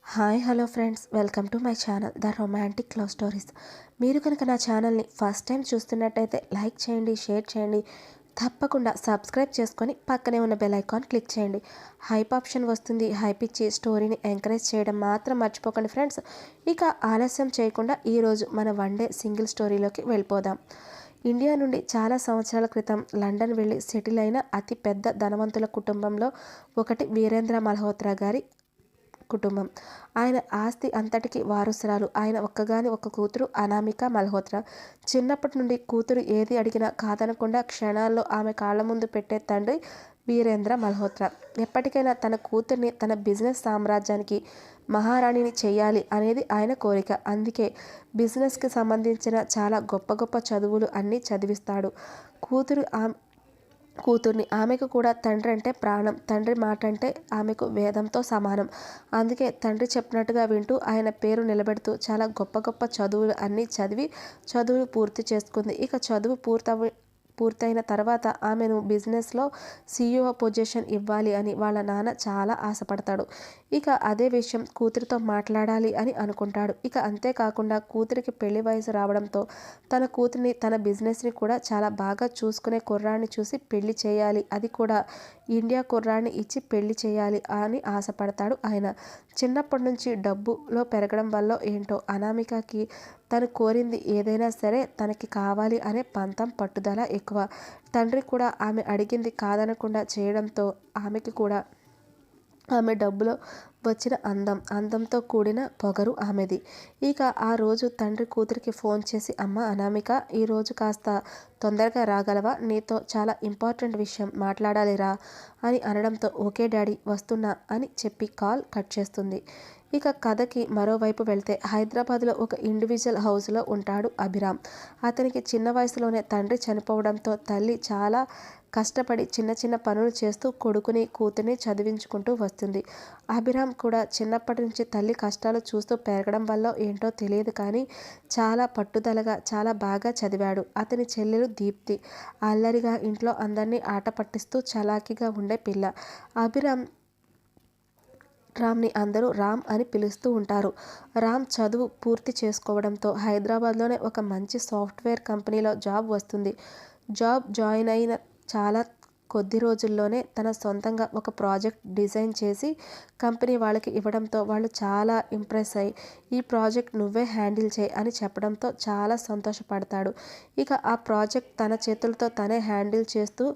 Hi hello friends, welcome to my channel the romantic love stories. మీరు కనుక నా ఛానల్ని ఫస్ట్ టైం చూస్తున్నట్టయితే లైక్ చేయండి, షేర్ చేయండి, తప్పకుండా సబ్స్క్రైబ్ చేసుకొని పక్కనే ఉన్న బెల్ ఐకాన్ క్లిక్ చేయండి. హైప్ ఆప్షన్ వస్తుంది. హైప్ ఇచ్చి స్టోరీని ఎంకరేజ్ చేయడం మాత్రం మర్చిపోకండి ఫ్రెండ్స్. ఇక ఆలస్యం చేయకుండా ఈరోజు మన వన్ డే సింగిల్ స్టోరీలోకి వెళ్ళిపోదాం. ఇండియా నుండి చాలా సంవత్సరాల క్రితం లండన్ వెళ్ళి సెటిల్ అయిన అతి పెద్ద ధనవంతుల కుటుంబంలో ఒకటి వీరేంద్ర మల్హోత్రా గారి కుటుంబం. ఆయన ఆస్తి అంతటికి వారసురాలు ఆయన ఒక్కగాని ఒక్క కూతురు అనామిక మల్హోత్రా. చిన్నప్పటి నుండి కూతురు ఏది అడిగినా కాదనకుండా క్షణాల్లో ఆమె కాళ్ళ ముందు పెట్టే తండ్రి వీరేంద్ర మల్హోత్రా. ఎప్పటికైనా తన కూతుర్ని తన బిజినెస్ సామ్రాజ్యానికి మహారాణిని చేయాలి అనేది ఆయన కోరిక. అందుకే బిజినెస్కి సంబంధించిన చాలా గొప్ప గొప్ప చదువులు అన్నీ చదివిస్తాడు. కూతుర్ని ఆమెకు కూడా తండ్రి అంటే ప్రాణం. తండ్రి మాట అంటే ఆమెకు వేదంతో సమానం. అందుకే తండ్రి చెప్పినట్టుగా వింటూ ఆయన పేరు నిలబెడుతూ చాలా గొప్ప గొప్ప చదువులు అన్నీ చదువులు పూర్తి చేసుకుంది. ఇక చదువు పూర్తయిన తర్వాత ఆమెను బిజినెస్లో CEO పొజిషన్ ఇవ్వాలి అని వాళ్ళ నాన్న చాలా ఆశపడతాడు. ఇక అదే విషయం కూతురితో మాట్లాడాలి అని అనుకుంటాడు. ఇక అంతేకాకుండా కూతురికి పెళ్లి వయసు రావడంతో తన కూతురిని తన బిజినెస్ని కూడా చాలా బాగా చూసుకునే కుర్రాడిని చూసి పెళ్లి చేయాలి, అది కూడా ఇండియా కుర్రాడిని ఇచ్చి పెళ్లి చేయాలి అని ఆశపడతాడు ఆయన. చిన్నప్పటి నుంచి డబ్బులో పెరగడం వల్ల ఏంటో అనామికకి తను కోరింది ఏదైనా సరే తనకి కావాలి అనే పంతం, పట్టుదల ఎక్కువ. తండ్రి కూడా ఆమె అడిగింది కాదనకుండా చేయడంతో ఆమెకి కూడా ఆమె డబ్బులో వచ్చిన అందంతో కూడిన పొగరు ఆమెది. ఇక ఆ రోజు తండ్రి కూతురికి ఫోన్ చేసి, అమ్మ అనామిక, ఈరోజు కాస్త తొందరగా రాగలవా? నీతో చాలా ఇంపార్టెంట్ విషయం మాట్లాడాలి రా అని అనడంతో, ఓకే డాడీ, వస్తున్నా అని చెప్పి కాల్ కట్ చేస్తుంది. ఇక కథకి మరోవైపు వెళ్తే హైదరాబాద్లో ఒక ఇండివిజువల్ హౌస్లో ఉంటాడు అభిరామ్. అతనికి చిన్న వయసులోనే తండ్రి చనిపోవడంతో తల్లి చాలా కష్టపడి చిన్న చిన్న పనులు చేస్తూ కొడుకుని కూతుర్ని చదివించుకుంటూ వస్తుంది. అభిరామ్ కూడా చిన్నప్పటి నుంచి తల్లి కష్టాలు చూస్తూ పెరగడం వల్ల ఏంటో తెలియదు కానీ చాలా పట్టుదలగా చాలా బాగా చదివాడు. అతని చెల్లెలు దీప్తి అల్లరిగా ఇంట్లో అందరినీ ఆట పట్టిస్తూ చలాకీగా ఉండే పిల్ల. రామ్ని అందరూ రామ్ అని పిలుస్తూ ఉంటారు. రామ్ చదువు పూర్తి చేసుకోవడంతో హైదరాబాద్లోనే ఒక మంచి సాఫ్ట్వేర్ కంపెనీలో జాబ్ వస్తుంది. జాబ్ జాయిన్ అయిన చాలా కొద్ది రోజుల్లోనే తన సొంతంగా ఒక ప్రాజెక్ట్ డిజైన్ చేసి కంపెనీ వాళ్ళకి ఇవ్వడంతో వాళ్ళు చాలా ఇంప్రెస్ అయ్యి, ఈ ప్రాజెక్ట్ నువ్వే హ్యాండిల్ చేయి అని చెప్పడంతో చాలా సంతోషపడతాడు. ఇక ఆ ప్రాజెక్ట్ తన చేతులతో తనే హ్యాండిల్ చేస్తూ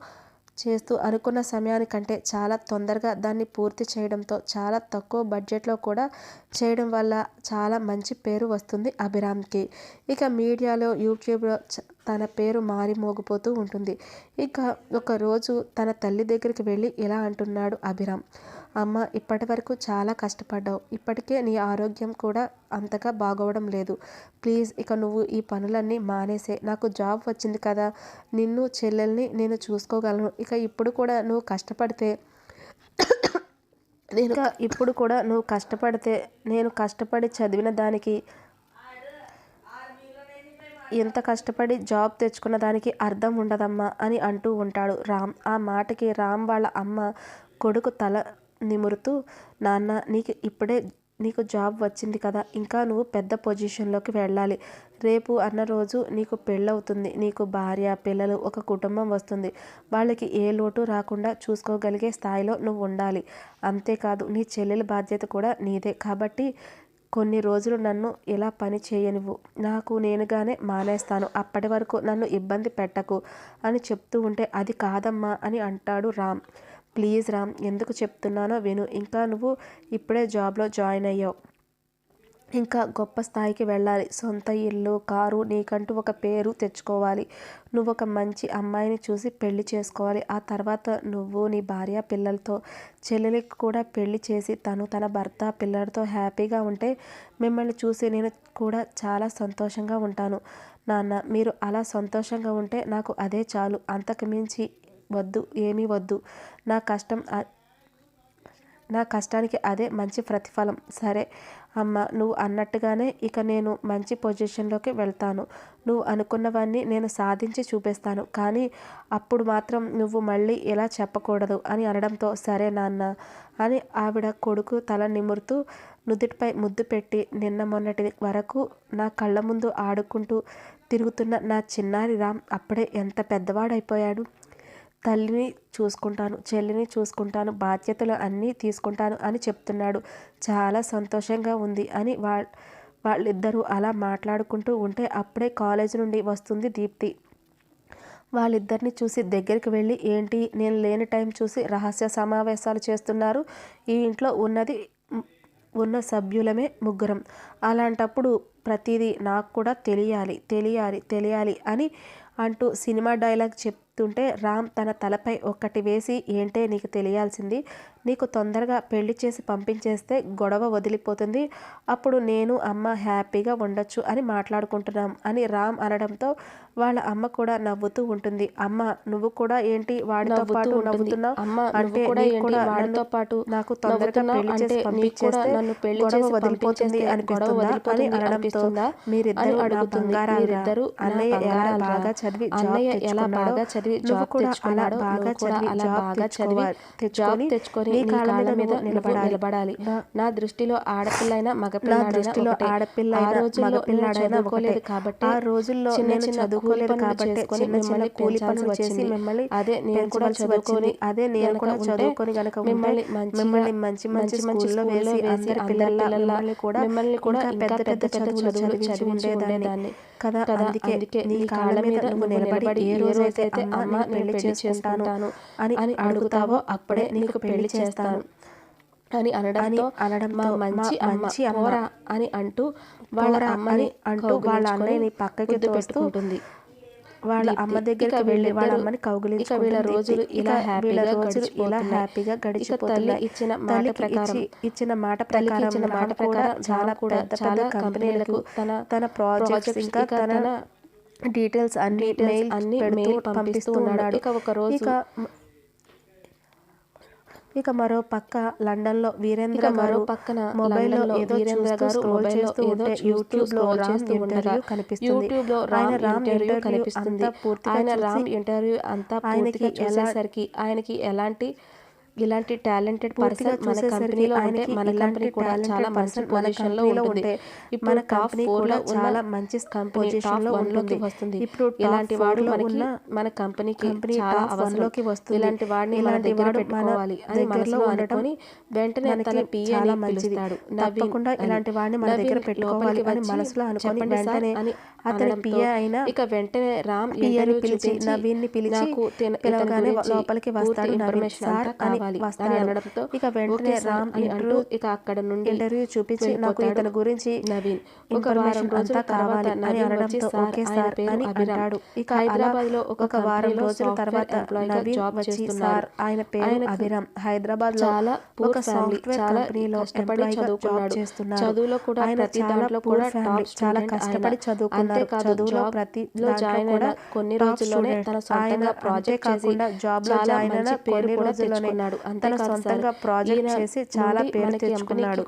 అనుకున్న సమయానికంటే చాలా తొందరగా దాన్ని పూర్తి చేయడంతో చాలా తక్కువ బడ్జెట్లో కూడా చేయడం వల్ల చాలా మంచి పేరు వస్తుంది అభిరామ్కి. ఇక మీడియాలో, యూట్యూబ్లో తన పేరు మారి మోగిపోతూ ఉంటుంది. ఇక ఒకరోజు తన తల్లి దగ్గరికి వెళ్ళి ఇలా అంటున్నాడు అభిరామ్, అమ్మ, ఇప్పటి వరకు చాలా కష్టపడ్డావు. ఇప్పటికే నీ ఆరోగ్యం కూడా అంతగా బాగోవడం లేదు. ప్లీజ్ ఇక నువ్వు ఈ పనులన్నీ మానేసే. నాకు జాబ్ వచ్చింది కదా, నిన్ను చెల్లెల్ని నేను చూసుకోగలను. ఇక ఇప్పుడు కూడా నువ్వు కష్టపడితే నేను కష్టపడి చదివిన దానికి, ఎంత కష్టపడి జాబ్ తెచ్చుకున్న దానికి అర్థం ఉండదమ్మా అని అంటూ ఉంటాడు రామ్. ఆ మాటకి రామ్ వాళ్ళ అమ్మ కొడుకు తల నిమురుతూ, నాన్న, నీకు జాబ్ వచ్చింది కదా, ఇంకా నువ్వు పెద్ద పొజిషన్లోకి వెళ్ళాలి. రేపు అన్న రోజు నీకు పెళ్ళవుతుంది. నీకు భార్య, పిల్లలు, ఒక కుటుంబం వస్తుంది. వాళ్ళకి ఏ లోటు రాకుండా చూసుకోగలిగే స్థాయిలో నువ్వు ఉండాలి. అంతేకాదు నీ చెల్లెల బాధ్యత కూడా నీదే. కాబట్టి కొన్ని రోజులు నన్ను ఇలా పని చేయనివ్వు. నాకు నేనుగానే మానేస్తాను. అప్పటి వరకు నన్ను ఇబ్బంది పెట్టకు అని చెప్తూ ఉంటే, అది కాదమ్మా అని అంటాడు రామ్. ప్లీజ్ రామ్, ఎందుకు చెప్తున్నానో విను. ఇంకా నువ్వు ఇప్పుడే జాబ్లో జాయిన్ అయ్యావు. ఇంకా గొప్ప స్థాయికి వెళ్ళాలి. సొంత ఇల్లు, కారు, నీకంటూ ఒక పేరు తెచ్చుకోవాలి. నువ్వు ఒక మంచి అమ్మాయిని చూసి పెళ్లి చేసుకోవాలి. ఆ తర్వాత నువ్వు నీ భార్య, పిల్లలతో చెల్లెలికి కూడా పెళ్లి చేసి తన భర్త, పిల్లలతో హ్యాపీగా ఉంటే మిమ్మల్ని చూసి నేను కూడా చాలా సంతోషంగా ఉంటాను. నాన్న, మీరు అలా సంతోషంగా ఉంటే నాకు అదే చాలు. అంతకు మించి వద్దు, ఏమీ వద్దు. నా కష్టం నా కష్టానికి అదే మంచి ప్రతిఫలం. సరే అమ్మ, నువ్వు అన్నట్టుగానే ఇక నేను మంచి పొజిషన్లోకి వెళ్తాను. నువ్వు అనుకున్నవన్నీ నేను సాధించి చూపిస్తాను. కానీ అప్పుడు మాత్రం నువ్వు మళ్ళీ ఇలా చెప్పకూడదు అని అనడంతో సరే నాన్న అని ఆవిడ కొడుకు తల నిమురుతూ నుదుటిపై ముద్దు పెట్టి, నిన్న మొన్నటి వరకు నా కళ్ళ ముందు ఆడుకుంటూ తిరుగుతున్న నా చిన్నారి రామ్ అప్పుడే ఎంత పెద్దవాడైపోయాడు. తల్లిని చూసుకుంటాను, చెల్లిని చూసుకుంటాను, బాధ్యతలు అన్నీ తీసుకుంటాను అని చెప్తున్నాడు. చాలా సంతోషంగా ఉంది అని వాళ్ళిద్దరూ అలా మాట్లాడుకుంటూ ఉంటే అప్పుడే కాలేజీ నుండి వస్తుంది దీప్తి. వాళ్ళిద్దరిని చూసి దగ్గరికి వెళ్ళి, ఏంటి నేను లేని టైం చూసి రహస్య సమావేశాలు చేస్తున్నారు? ఈ ఇంట్లో ఉన్న సభ్యులమే ముగ్గురం. అలాంటప్పుడు ప్రతిదీ నాకు కూడా తెలియాలి తెలియాలి తెలియాలి అని అంటూ సినిమా డైలాగ్ చెప్తుంటే రామ్ తన తలపై ఒక్కటి వేసి, ఏంటే నీకు తెలియాల్సింది? నీకు తొందరగా పెళ్లి చేసి పంపించేస్తే గొడవ వదిలిపోతుంది. అప్పుడు నేను అమ్మ హ్యాపీగా ఉండొచ్చు అని మాట్లాడుకుంటున్నాం అని రామ్ అనడంతో వాళ్ళ అమ్మ కూడా నవ్వుతూ ఉంటుంది. అమ్మ, నువ్వు కూడా ఏంటి వాడితో పాటు నవ్వుతున్నావు? అంటే వాడితో పాటు నాకు తొందరగా పెళ్లి చేసి పంపించేస్తే గొడవ వదిలిపోతుంది అనుకుంటుందా అని అనడంతో, మీరిద్దరూ నా బంగారాలు, అన్నయ్య ఎలా బాగా చదివి జాబ్ తెచ్చుకున్నాడో నువ్వు కూడా అలా బాగా చదివి జాబ్ తెచ్చుకొని నీ కాళ్ళ మీద నిలబడాలి. నా దృష్టిలో ఆడపిల్లైనా మగపిల్లాడైనా ఒకటే. కాబట్టి ఆ రోజుల్లో నేను చదువుకోలేదు కాబట్టి చిన్న చిన్న కూలి పనులు చేసి మిమ్మల్ని చదువుకొని గనక మిమ్మల్ని మంచి మంచి స్కూల్లో వేసి అందరి పిల్లల్ని కూడా ఇంకా పెద్ద చదువులు చదివి ఉండేదాన్ని కదా. అందుకే నీ కాళ్ళ మీద నువ్వు నిలబడి ఏ రోజైతే అమ్మ పెళ్లి చేసుకుంటాను అని అడుగుతావో అప్పుడే నీకు పెళ్లి చేస్తాను అని అనడంతో మా మంచి అమ్మ అని అంటూ వాళ్ళ అన్నయ్యని పక్కకి తోస్తుంది. వాళ్ళ అమ్మ దగ్గరికి వెళ్ళి వాళ్ళ అమ్మని కౌగిలించుకుంటుంది. వీళ్ళ రోజులు ఇలా హ్యాపీగా గడిచిపోతున్నాయి. ఇచ్చిన మాట ప్రకారం చాలా పెద్ద కంపెనీలకు తన ప్రాజెక్ట్స్ ఇంకా తన డీటెయిల్స్ అన్ని మెయిల్ పంపిస్తూ ఉన్నాడు. ఇక మరో పక్క లండన్లో వీరేంద్ర గారు మొబైల్లో ఏదో స్క్రోల్ చేస్తూ ఉంటే యూట్యూబ్లో రామ్ ఇంటర్వ్యూ కనిపిస్తుంది. ఆయనకి ఇలాంటి టాలెంటెడ్ పర్సన్ మన కంపెనీలో ఉంటే మన కంపెనీ కూడా చాలా మంచి పొజిషన్లో ఉంటుంది. ఇప్పుడు టాప్ 4లో చాలా మంచి పొజిషన్లో వస్తుంది. ఇప్పుడు ఇలాంటి వాడు మన కంపెనీకి చాలా అవసరంలోకి వస్తుంది. ఇలాంటి వాడిని మన దగ్గర పెట్టుకోవాలి అని మనసులో అనుకొని వెంటనే తన పిఏని పిలుస్తాడు. తప్పకుండా ఇలాంటి వాడిని మన దగ్గర పెట్టుకోవాలి అని మనసులో అనుకొని వెంటనే అతని పిఏ అయినా ఇక వెంటనే రామ్ పిఏని పిలిచి నవీన్ని పిలిచి పిలవగానే లోపలికి వస్తాడు. ఇన్ఫర్మేషన్ అంతా కావాలి అని అనడంతో ఇక వెంటనే రామ్ ఇక అక్కడ నుండి ఇంటర్వ్యూ చూపించి నాకు ఇతని గురించి నవీన్ ఒక వారం రోజుల తర్వాత అని అనడంతో ఓకే సార్ అని అంటాడు. ఇక హైదరాబాద్ లో ఒక వారం రోజుల తర్వాత నవీన్ వచ్చి సార్ ఆయన పేరు అభిరామ్, హైదరాబాద్ లో ఒక సాఫ్ట్వేర్ కంపెనీలో ఎంప్లాయీగా జాబ్ చేస్తున్నారు. చదువులో కూడా ప్రతి దాంట్లో కూడా చాలా కష్టపడి చదువుకున్నారు. చదువులో ప్రతి జాయిన్ అయిన కొన్ని రోజుల్లోనే తన సొంతంగా ప్రాజెక్ట్ చేసి జాబ్ లో జాయిన్ అయిన కొన్ని రోజుల్లోనే తన సొంతంగా ప్రాజెక్ట్ చేసి చాలా పేరు తెచ్చుకున్నాడు.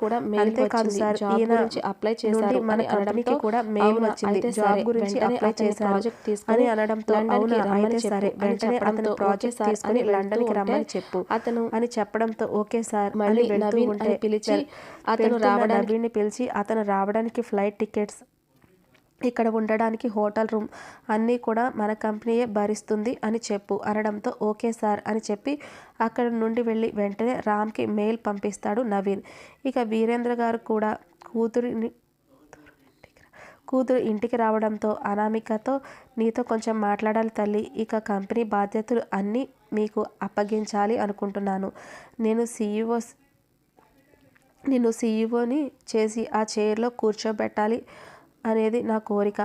అంతేకాదు సార్, ఈయన అప్లై చేశారు మన కంపెనీకి కూడా మెయిల్ వచ్చింది జాబ్ గురించి అప్లై చేశారు అని అనడంతో అవునా అయితే సరే వెంటనే అతను ప్రాజెక్ట్ తీసుకుని లండన్ కి రమ్మని చెప్పు అతను అని చెప్పడంతో ఓకే సార్ అని వెళ్తూ ఉంటే నవీన్ని పిలిచి అతను రావడానికి ఫ్లైట్ టికెట్స్, ఇక్కడ ఉండడానికి హోటల్ రూమ్ అన్నీ కూడా మన కంపెనీయే భరిస్తుంది అని చెప్పు అనడంతో ఓకే సార్ అని చెప్పి అక్కడ నుండి వెళ్ళి వెంటనే రామ్కి మెయిల్ పంపిస్తాడు నవీన్. ఇక వీరేంద్ర గారు కూడా కూతురు ఇంటికి రావడంతో అనామికతో నీతో కొంచెం మాట్లాడాలి తల్లి, ఇక కంపెనీ బాధ్యతలు అన్నీ మీకు అప్పగించాలి అనుకుంటున్నాను. నిన్ను సీఈఓని చేసి ఆ చైర్లో కూర్చోబెట్టాలి అనేది నా కోరిక.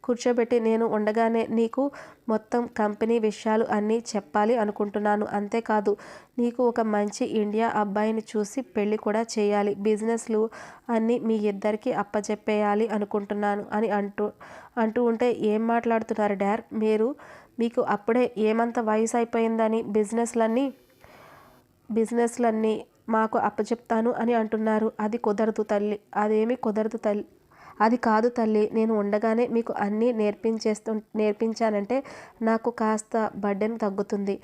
కూర్చోబెట్టి నేను ఉండగానే నీకు మొత్తం కంపెనీ విషయాలు అన్నీ చెప్పాలి అనుకుంటున్నాను. అంతేకాదు నీకు ఒక మంచి ఇండియా అబ్బాయిని చూసి పెళ్ళి కూడా చేయాలి. బిజినెస్లు అన్నీ మీ ఇద్దరికి అప్పచెప్పేయాలి అనుకుంటున్నాను అని అంటూ ఉంటే ఏం మాట్లాడుతున్నారు డాడ్ మీకు అప్పుడే ఏమంత వయసు అయిపోయిందని బిజినెస్లన్నీ బిజినెస్లన్నీ మాకు అప్పచెప్తాను అని అంటున్నారు. అది కుదరదు తల్లి, అదేమీ కుదరదు తల్లి, అది కాదు తల్లి, నేను ఉండగానే మీకు అన్నీ నేర్పించానంటే నాకు కాస్త బర్డెన్ తగ్గుతుంది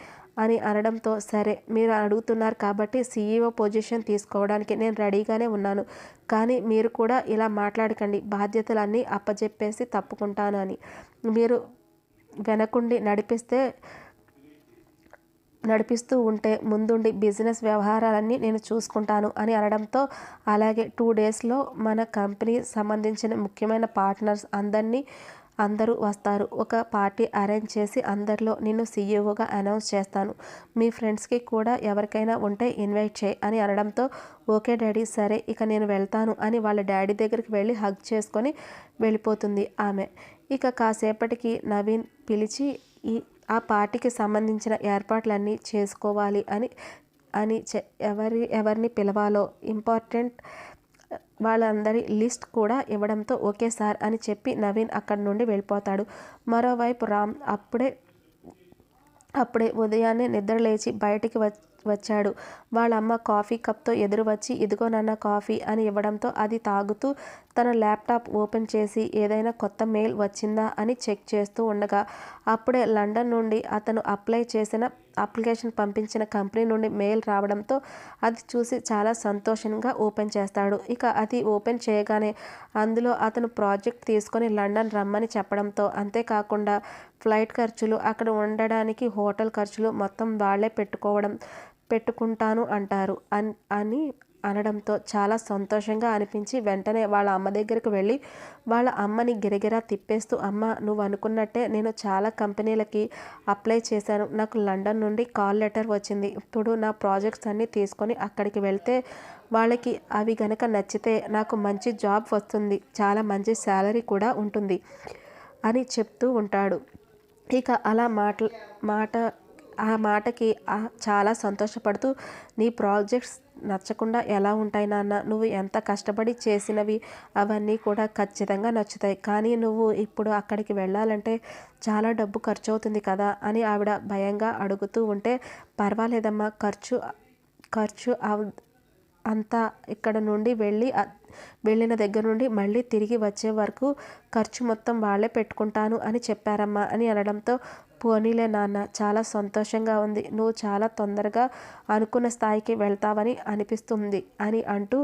అని అనడంతో, సరే మీరు అడుగుతున్నారు కాబట్టి సీఈఓ పొజిషన్ తీసుకోవడానికి నేను రెడీగానే ఉన్నాను. కానీ మీరు కూడా ఇలా మాట్లాడకండి, బాధ్యతలన్నీ అప్పచెప్పేసి తప్పుకుంటాను అని. మీరు వెనకుండి నడిపిస్తూ ఉంటే ముందుండి బిజినెస్ వ్యవహారాలన్నీ నేను చూసుకుంటాను అని అనడంతో, అలాగే 2 డేస్లో మన కంపెనీ సంబంధించిన ముఖ్యమైన పార్ట్నర్స్ అందరూ వస్తారు. ఒక పార్టీ అరేంజ్ చేసి అందరిలో నిన్ను సీఈఓగా అనౌన్స్ చేస్తాను. మీ ఫ్రెండ్స్కి కూడా ఎవరికైనా ఉంటే ఇన్వైట్ చేయి అని అనడంతో, ఓకే డాడీ, సరే ఇక నేను వెళ్తాను అని వాళ్ళ డాడీ దగ్గరికి వెళ్ళి హగ్ చేసుకొని వెళ్ళిపోతుంది ఆమె. ఇక కాసేపటికి నవీన్ పిలిచి ఆ పార్టీకి సంబంధించిన ఏర్పాట్లన్నీ చేసుకోవాలి అని అని ఎవరిని పిలవాలో ఇంపార్టెంట్ వాళ్ళందరి లిస్ట్ కూడా ఇవ్వడంతో, ఓకే సార్ అని చెప్పి నవీన్ అక్కడి నుండి వెళ్ళిపోతాడు. మరోవైపు రామ్ అప్పుడే ఉదయాన్నే నిద్ర లేచి బయటికి వచ్చాడు. వాళ్ళ అమ్మ కాఫీ కప్తో ఎదురు వచ్చి, ఇదిగో నాన్న కాఫీ అని ఇవ్వడంతో అది తాగుతూ తన ల్యాప్టాప్ ఓపెన్ చేసి ఏదైనా కొత్త మెయిల్ వచ్చిందా అని చెక్ చేస్తూ ఉండగా, అప్పుడే లండన్ నుండి అతను అప్లికేషన్ పంపించిన కంపెనీ నుండి మెయిల్ రావడంతో అది చూసి చాలా సంతోషంగా ఓపెన్ చేస్తాడు. ఇక అది ఓపెన్ చేయగానే అందులో అతను ప్రాజెక్ట్ తీసుకొని లండన్ రమ్మని చెప్పడంతో, అంతేకాకుండా ఫ్లైట్ ఖర్చులు, అక్కడ ఉండడానికి హోటల్ ఖర్చులు మొత్తం వాళ్ళే పెట్టుకుంటాను అంటారు అని అనడంతో చాలా సంతోషంగా అనిపించి వెంటనే వాళ్ళ అమ్మ దగ్గరికి వెళ్ళి వాళ్ళ అమ్మని గిరగిరా తిప్పేస్తూ, అమ్మ నువ్వు అనుకున్నట్టే నేను చాలా కంపెనీలకి అప్లై చేశాను. నాకు లండన్ నుండి కాల్ లెటర్ వచ్చింది. ఇప్పుడు నా ప్రాజెక్ట్స్ అన్నీ తీసుకొని అక్కడికి వెళ్తే వాళ్ళకి అవి గనక నచ్చితే నాకు మంచి జాబ్ వస్తుంది, చాలా మంచి శాలరీ కూడా ఉంటుంది అని చెప్తూ ఉంటాడు. ఇక అలా ఆ మాటకి చాలా సంతోషపడుతూ, నీ ప్రాజెక్ట్స్ నచ్చకుండా ఎలా ఉంటాయి నాన్న, నువ్వు ఎంత కష్టపడి చేసినవి అవన్నీ కూడా ఖచ్చితంగా నచ్చుతాయి. కానీ నువ్వు ఇప్పుడు అక్కడికి వెళ్ళాలంటే చాలా డబ్బు ఖర్చు అవుతుంది కదా అని ఆవిడ భయంగా అడుగుతూ ఉంటే, పర్వాలేదమ్మా, ఖర్చు అంతా ఇక్కడ నుండి వెళ్ళిన దగ్గర నుండి మళ్ళీ తిరిగి వచ్చే వరకు ఖర్చు మొత్తం వాళ్ళే పెట్టుకుంటాను అని చెప్పారమ్మా అని అనడంతో, పోనీలే నాన్న, చాలా సంతోషంగా ఉంది, నువ్వు చాలా తొందరగా అనుకున్న స్థాయికి వెళ్తావని అనిపిస్తుంది అని అంటూ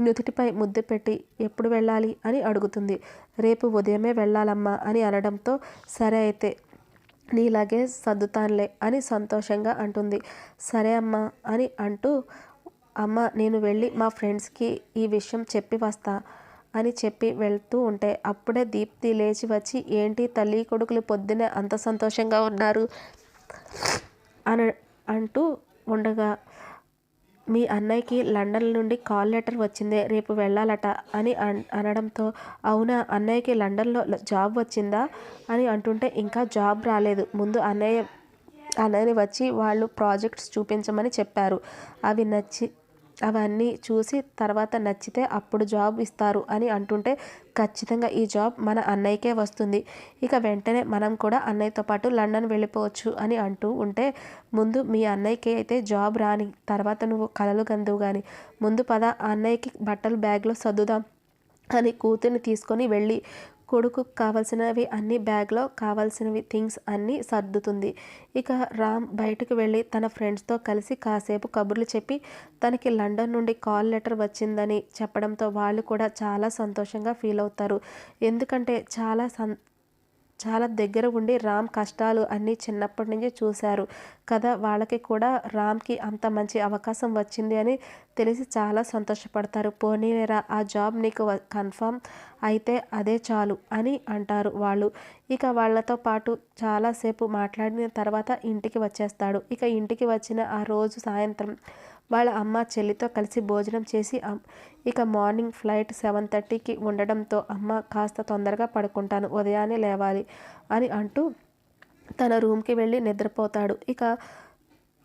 నుదుటిపై ముద్దు పెట్టి, ఎప్పుడు వెళ్ళాలి అని అడుగుతుంది. రేపు ఉదయమే వెళ్ళాలమ్మా అని అనడంతో, సరే అయితే నీ లగేజ్ సర్దుతానులే అని సంతోషంగా అంటుంది. సరే అమ్మా అని అంటూ, అమ్మ నేను వెళ్ళి మా ఫ్రెండ్స్కి ఈ విషయం చెప్పి వస్తా అని చెప్పి వెళ్తూ ఉంటే, అప్పుడే దీప్తి లేచి వచ్చి, ఏంటి తల్లి కొడుకులు పొద్దునే అంత సంతోషంగా ఉన్నారు అంటూ ఉండగా, మీ అన్నయ్యకి లండన్ నుండి కాల్ లెటర్ వచ్చిందే, రేపు వెళ్ళాలట అని అనడంతో, అవునా, అన్నయ్యకి లండన్లో జాబ్ వచ్చిందా అని అంటుంటే, ఇంకా జాబ్ రాలేదు, ముందు అన్నయ్యని వచ్చి వాళ్ళు ప్రాజెక్ట్స్ చూపించమని చెప్పారు, అవన్నీ చూసి తర్వాత నచ్చితే అప్పుడు జాబ్ ఇస్తారు అని అంటుంటే, ఖచ్చితంగా ఈ జాబ్ మన అన్నయ్యకే వస్తుంది, ఇక వెంటనే మనం కూడా అన్నయ్యతో పాటు లండన్ వెళ్ళిపోవచ్చు అని అంటూ ఉంటే, ముందు మీ అన్నయ్యకి అయితే జాబ్ రాని, తర్వాత నువ్వు కలలు కందువు కానీ, ముందు పద అన్నయ్యకి బట్టలు బ్యాగ్లో సర్దుదాం అని కూతుర్ని తీసుకొని వెళ్ళి కొడుకు కావాల్సినవి అన్ని బ్యాగ్లో కావాల్సినవి థింగ్స్ అన్నీ సర్దుతుంది. ఇక రామ్ బయటకు వెళ్ళి తన ఫ్రెండ్స్తో కలిసి కాసేపు కబుర్లు చెప్పి తనకి లండన్ నుండి కాల్ లెటర్ వచ్చిందని చెప్పడంతో వాళ్ళు కూడా చాలా సంతోషంగా ఫీల్ అవుతారు. ఎందుకంటే చాలా దగ్గర ఉండి రామ్ కష్టాలు అన్నీ చిన్నప్పటి నుంచి చూశారు కదా, వాళ్ళకి కూడా రామ్కి అంత మంచి అవకాశం వచ్చింది అని తెలిసి చాలా సంతోషపడతారు. పోనీలేరా, ఆ జాబ్ నీకు కన్ఫర్మ్ అయితే అదే చాలు అని అంటారు వాళ్ళు. ఇక వాళ్ళతో పాటు చాలాసేపు మాట్లాడిన తర్వాత ఇంటికి వచ్చేస్తాడు. ఇక ఇంటికి వచ్చిన ఆ రోజు సాయంత్రం వాళ్ళ అమ్మ చెల్లితో కలిసి భోజనం చేసి, ఇక మార్నింగ్ ఫ్లైట్ 7:30కి ఉండడంతో, అమ్మ కాస్త తొందరగా పడుకుంటాను, ఉదయాన్నే లేవాలి అని అంటూ తన రూమ్కి వెళ్ళి నిద్రపోతాడు. ఇక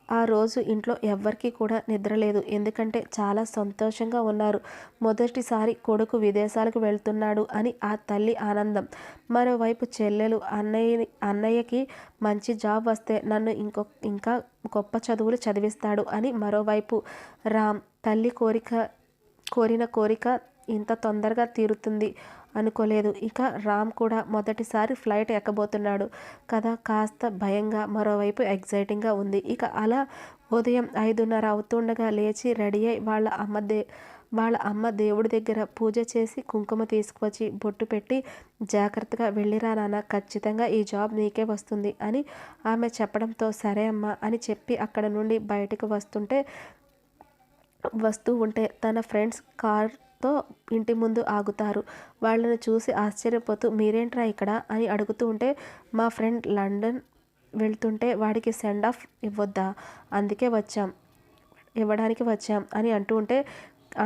ఆ రోజు ఇంట్లో ఎవ్వరికీ కూడా నిద్ర లేదు. ఎందుకంటే చాలా సంతోషంగా ఉన్నారు. మొదటిసారి కొడుకు విదేశాలకు వెళ్తున్నాడు అని ఆ తల్లి ఆనందం. మరోవైపు చెల్లెలు అన్నయ్యకి మంచి జాబ్ వస్తే నన్ను ఇంకా గొప్ప చదువులు చదివిస్తాడు అని మరోవైపు రామ్ తల్లి కోరిన కోరిక ఇంత తొందరగా తీరుతుంది అనుకోలేదు. ఇక రామ్ కూడా మొదటిసారి ఫ్లైట్ ఎక్కబోతున్నాడు కదా, కాస్త భయంగా మరోవైపు ఎగ్జైటింగ్గా ఉంది. ఇక అలా ఉదయం 5:30 అవుతుండగా లేచి రెడీ అయి వాళ్ళ అమ్మ దేవుడి దగ్గర పూజ చేసి కుంకుమ తీసుకువచ్చి బొట్టు పెట్టి జాగ్రత్తగా వెళ్ళిరా నాన్న, ఖచ్చితంగా ఈ జాబ్ నీకే వస్తుంది అని ఆమె చెప్పడంతో సరే అమ్మ అని చెప్పి అక్కడ నుండి బయటకు వస్తూ ఉంటే తన ఫ్రెండ్స్ కార్తో ఇంటి ముందు ఆగుతారు. వాళ్ళని చూసి ఆశ్చర్యపోతూ మీరేంట్రా ఇక్కడ అని అడుగుతూ ఉంటే మా ఫ్రెండ్ లండన్ వెళ్తుంటే వాడికి సెండ్ ఆఫ్ ఇవ్వడానికి వచ్చాం అని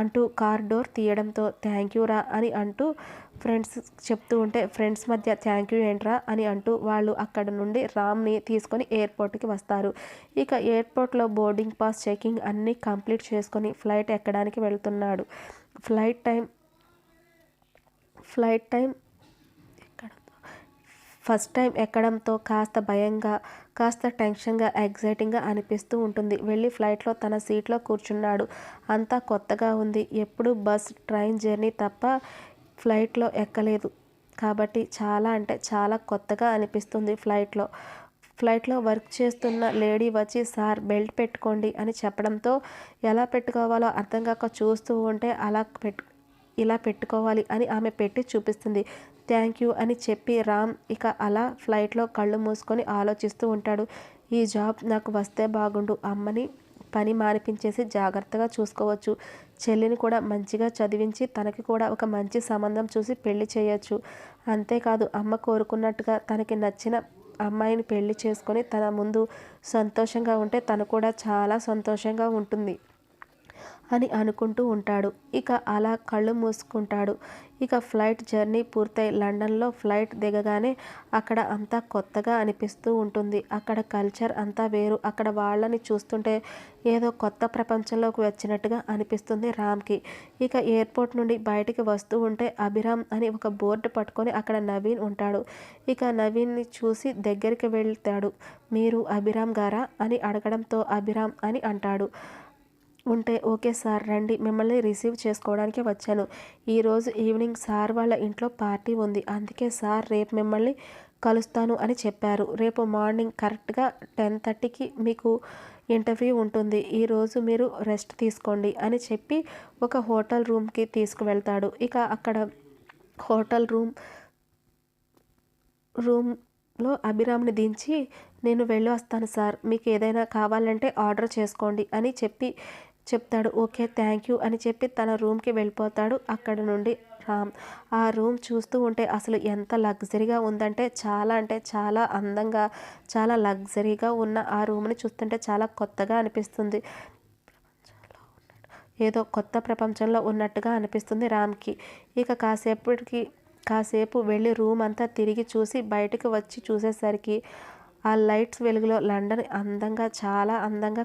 అంటూ కార్ డోర్ తీయడంతో థ్యాంక్ యూ రా అని అంటూ ఫ్రెండ్స్ చెప్తూ ఉంటే ఫ్రెండ్స్ మధ్య థ్యాంక్ యూ ఏంట్రా అని అంటూ వాళ్ళు అక్కడ నుండి రామ్ని తీసుకొని ఎయిర్పోర్ట్కి వస్తారు. ఇక ఎయిర్పోర్ట్లో బోర్డింగ్ పాస్ చెకింగ్ అన్నీ కంప్లీట్ చేసుకొని ఫ్లైట్ ఎక్కడానికి వెళ్తున్నాడు. ఫ్లైట్ టైం ఫస్ట్ టైం ఎక్కడంతో కాస్త భయంగా, కాస్త టెన్షన్గా, ఎగ్జైటింగ్గా అనిపిస్తూ ఉంటుంది. వెళ్ళి ఫ్లైట్లో తన సీట్లో కూర్చున్నాడు. అంతా కొత్తగా ఉంది. ఎప్పుడు బస్, ట్రైన్ జర్నీ తప్ప ఫ్లైట్లో ఎక్కలేదు కాబట్టి చాలా అంటే చాలా కొత్తగా అనిపిస్తుంది. ఫ్లైట్లో వర్క్ చేస్తున్న లేడీ వచ్చి సార్ బెల్ట్ పెట్టుకోండి అని చెప్పడంతో ఎలా పెట్టుకోవాలో అర్థం కాక చూస్తూ ఉంటే ఇలా పెట్టుకోవాలి అని ఆమె పెట్టి చూపిస్తుంది. థ్యాంక్ యూ అని చెప్పి రామ్ ఇక అలా ఫ్లైట్లో కళ్ళు మూసుకొని ఆలోచిస్తూ ఉంటాడు. ఈ జాబ్ నాకు వస్తే బాగుండు, అమ్మని పని మానిపించేసి జాగ్రత్తగా చూసుకోవచ్చు, చెల్లిని కూడా మంచిగా చదివించి తనకి కూడా ఒక మంచి సంబంధం చూసి పెళ్లి చేయొచ్చు. అంతేకాదు అమ్మ కోరుకున్నట్టుగా తనకి నచ్చిన అమ్మాయిని పెళ్లి చేసుకొని తన ముందు సంతోషంగా ఉంటే తను కూడా చాలా సంతోషంగా ఉంటుంది అని అనుకుంటూ ఉంటాడు. ఇక అలా కళ్ళు మూసుకుంటాడు. ఇక ఫ్లైట్ జర్నీ పూర్తయి లండన్లో ఫ్లైట్ దిగగానే అక్కడ అంతా కొత్తగా అనిపిస్తూ ఉంటుంది. అక్కడ కల్చర్ అంతా వేరు. అక్కడ వాళ్ళని చూస్తుంటే ఏదో కొత్త ప్రపంచంలోకి వచ్చినట్టుగా అనిపిస్తుంది రామ్కి. ఇక ఎయిర్పోర్ట్ నుండి బయటికి వస్తూ ఉంటే అభిరామ్ అని ఒక బోర్డు పట్టుకొని అక్కడ నవీన్ ఉంటాడు. ఇక నవీన్ని చూసి దగ్గరికి వెళ్తాడు. మీరు అభిరామ్ గారా అని అడగడంతో అభిరామ్ అని అంటాడు. ఉంటే ఓకే సార్ రండి, మిమ్మల్ని రిసీవ్ చేసుకోవడానికి వచ్చాను. ఈరోజు ఈవినింగ్ సార్ వాళ్ళ ఇంట్లో పార్టీ ఉంది, అందుకే సార్ రేపు మిమ్మల్ని కలుస్తాను అని చెప్పారు. రేపు మార్నింగ్ కరెక్ట్గా 10:30కి మీకు ఇంటర్వ్యూ ఉంటుంది. ఈరోజు మీరు రెస్ట్ తీసుకోండి అని చెప్పి ఒక హోటల్ రూమ్కి తీసుకువెళ్తాడు. ఇక అక్కడ హోటల్ రూమ్లో అభిరామ్ని దించి నేను వెళ్ళి వస్తాను సార్, మీకు ఏదైనా కావాలంటే ఆర్డర్ చేసుకోండి అని చెప్తాడు. ఓకే థ్యాంక్ యూ అని చెప్పి తన రూమ్కి వెళ్ళిపోతాడు. అక్కడ నుండి రామ్ ఆ రూమ్ చూస్తూ ఉంటే అసలు ఎంత లగ్జరీగా ఉందంటే చాలా అందంగా, చాలా లగ్జరీగా ఉన్న ఆ రూమ్ని చూస్తుంటే చాలా కొత్తగా అనిపిస్తుంది. ఏదో కొత్త ప్రపంచంలో ఉన్నట్టుగా అనిపిస్తుంది రామ్కి. ఇక కాసేపు వెళ్ళి రూమ్ అంతా తిరిగి చూసి బయటకు వచ్చి చూసేసరికి ఆ లైట్స్ వెలుగులో లండన్ చాలా అందంగా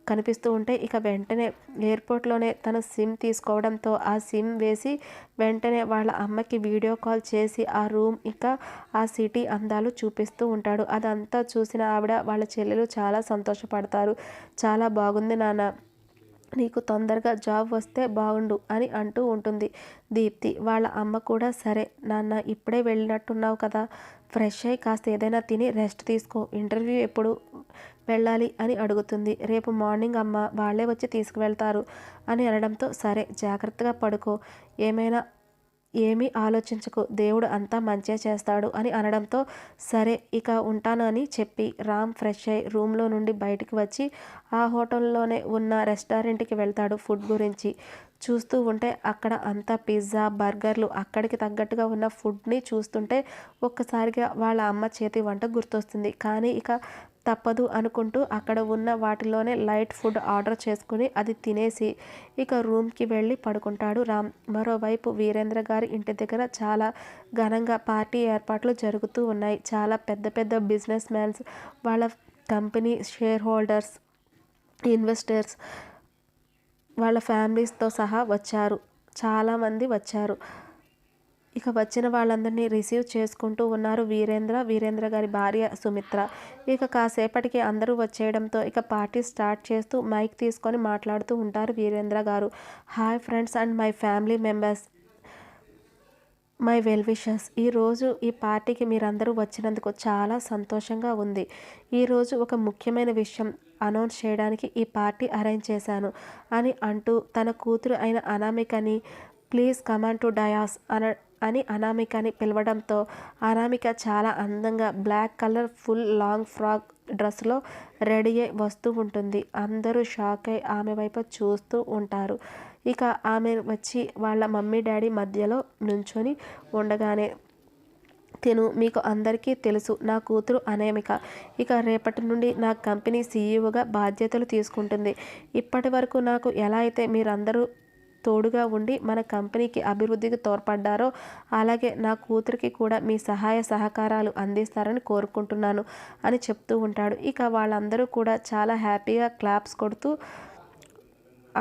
కనిపిస్తూ ఉంటే ఇక వెంటనే ఎయిర్పోర్ట్లోనే తన సిమ్ తీసుకోవడంతో ఆ సిమ్ వేసి వెంటనే వాళ్ళ అమ్మకి వీడియో కాల్ చేసి ఆ రూమ్ ఇంకా ఆ సిటీ అందాలు చూపిస్తూ ఉంటాడు. అదంతా చూసిన ఆవిడ వాళ్ళ చెల్లెలు చాలా సంతోషపడతారు. చాలా బాగుంది నాన్న, నీకు తొందరగా జాబ్ వస్తే బాగుండు అని అంటూ ఉంటుంది దీప్తి. వాళ్ళ అమ్మ కూడా సరే నాన్న, ఇప్పుడే వెళ్ళినట్టున్నావు కదా, ఫ్రెష్ అయ్యి కాస్త ఏదైనా తిని రెస్ట్ తీసుకో, ఇంటర్వ్యూ ఎప్పుడు వెళ్ళాలి అని అడుగుతుంది. రేపు మార్నింగ్ అమ్మ, వాళ్ళే వచ్చి తీసుకువెళ్తారు అని అనడంతో సరే జాగ్రత్తగా పడుకో, ఏమీ ఆలోచించకు, దేవుడు అంతా మంచే చేస్తాడు అని అనడంతో సరే ఇక ఉంటాను అని చెప్పి రామ్ ఫ్రెష్ అయ్యి రూమ్లో నుండి బయటికి వచ్చి ఆ హోటల్లోనే ఉన్న రెస్టారెంట్కి వెళ్తాడు. ఫుడ్ గురించి చూస్తూ ఉంటే అక్కడ అంతా పిజ్జా, బర్గర్లు, అక్కడికి తగ్గట్టుగా ఉన్న ఫుడ్ని చూస్తుంటే ఒక్కసారిగా వాళ్ళ అమ్మ చేతి వంట గుర్తొస్తుంది. కానీ ఇక తప్పదు అనుకుంటూ అక్కడ ఉన్న వాటిలోనే లైట్ ఫుడ్ ఆర్డర్ చేసుకుని అది తినేసి ఇక రూమ్కి వెళ్ళి పడుకుంటాడు రామ్. మరోవైపు వీరేంద్ర గారి ఇంటి దగ్గర చాలా ఘనంగా పార్టీ ఏర్పాట్లు జరుగుతూ ఉన్నాయి. చాలా పెద్ద పెద్ద బిజినెస్ మ్యాన్స్, వాళ్ళ కంపెనీ షేర్ హోల్డర్స్, ఇన్వెస్టర్స్ వాళ్ళ ఫ్యామిలీస్తో సహా వచ్చారు. చాలామంది వచ్చారు. ఇక వచ్చిన వాళ్ళందరినీ రిసీవ్ చేసుకుంటూ ఉన్నారు వీరేంద్ర గారి భార్య సుమిత్ర. ఇక కాసేపటికి అందరూ వచ్చేయడంతో ఇక పార్టీ స్టార్ట్ చేస్తూ మైక్ తీసుకొని మాట్లాడుతూ ఉంటారు వీరేంద్ర గారు. Hi friends and my family members, my well wishers. ఈరోజు ఈ పార్టీకి మీరందరూ వచ్చినందుకు చాలా సంతోషంగా ఉంది. ఈరోజు ఒక ముఖ్యమైన విషయం అనౌన్స్ చేయడానికి ఈ పార్టీ అరేంజ్ చేశాను అని అంటూ తన కూతురు అయిన అనామికని ప్లీజ్ కమాన్ టు డయాస్ అని అనామికని పిలవడంతో అనామిక చాలా అందంగా black colour full long frock డ్రెస్లో రెడీ అయి వస్తూ ఉంటుంది. అందరూ షాక్ అయి ఆమె వైపు చూస్తూ ఉంటారు. ఇక ఆమె వచ్చి వాళ్ళ మమ్మీ డాడీ మధ్యలో నుంచొని ఉండగానే తిను మీకు అందరికీ తెలుసు, నా కూతురు అనామిక ఇక రేపటి నుండి నా కంపెనీ సీఈఓగా బాధ్యతలు తీసుకుంటుంది. ఇప్పటి వరకు నాకు ఎలా అయితే మీరందరూ తోడుగా ఉండి మన కంపెనీకి అభివృద్ధికి తోడ్పడ్డారో అలాగే నా కూతురికి కూడా మీ సహాయ సహకారాలు అందిస్తారని కోరుకుంటున్నాను అని చెప్తూ ఉంటాడు. ఇక వాళ్ళందరూ కూడా చాలా హ్యాపీగా క్లాప్స్ కొడుతూ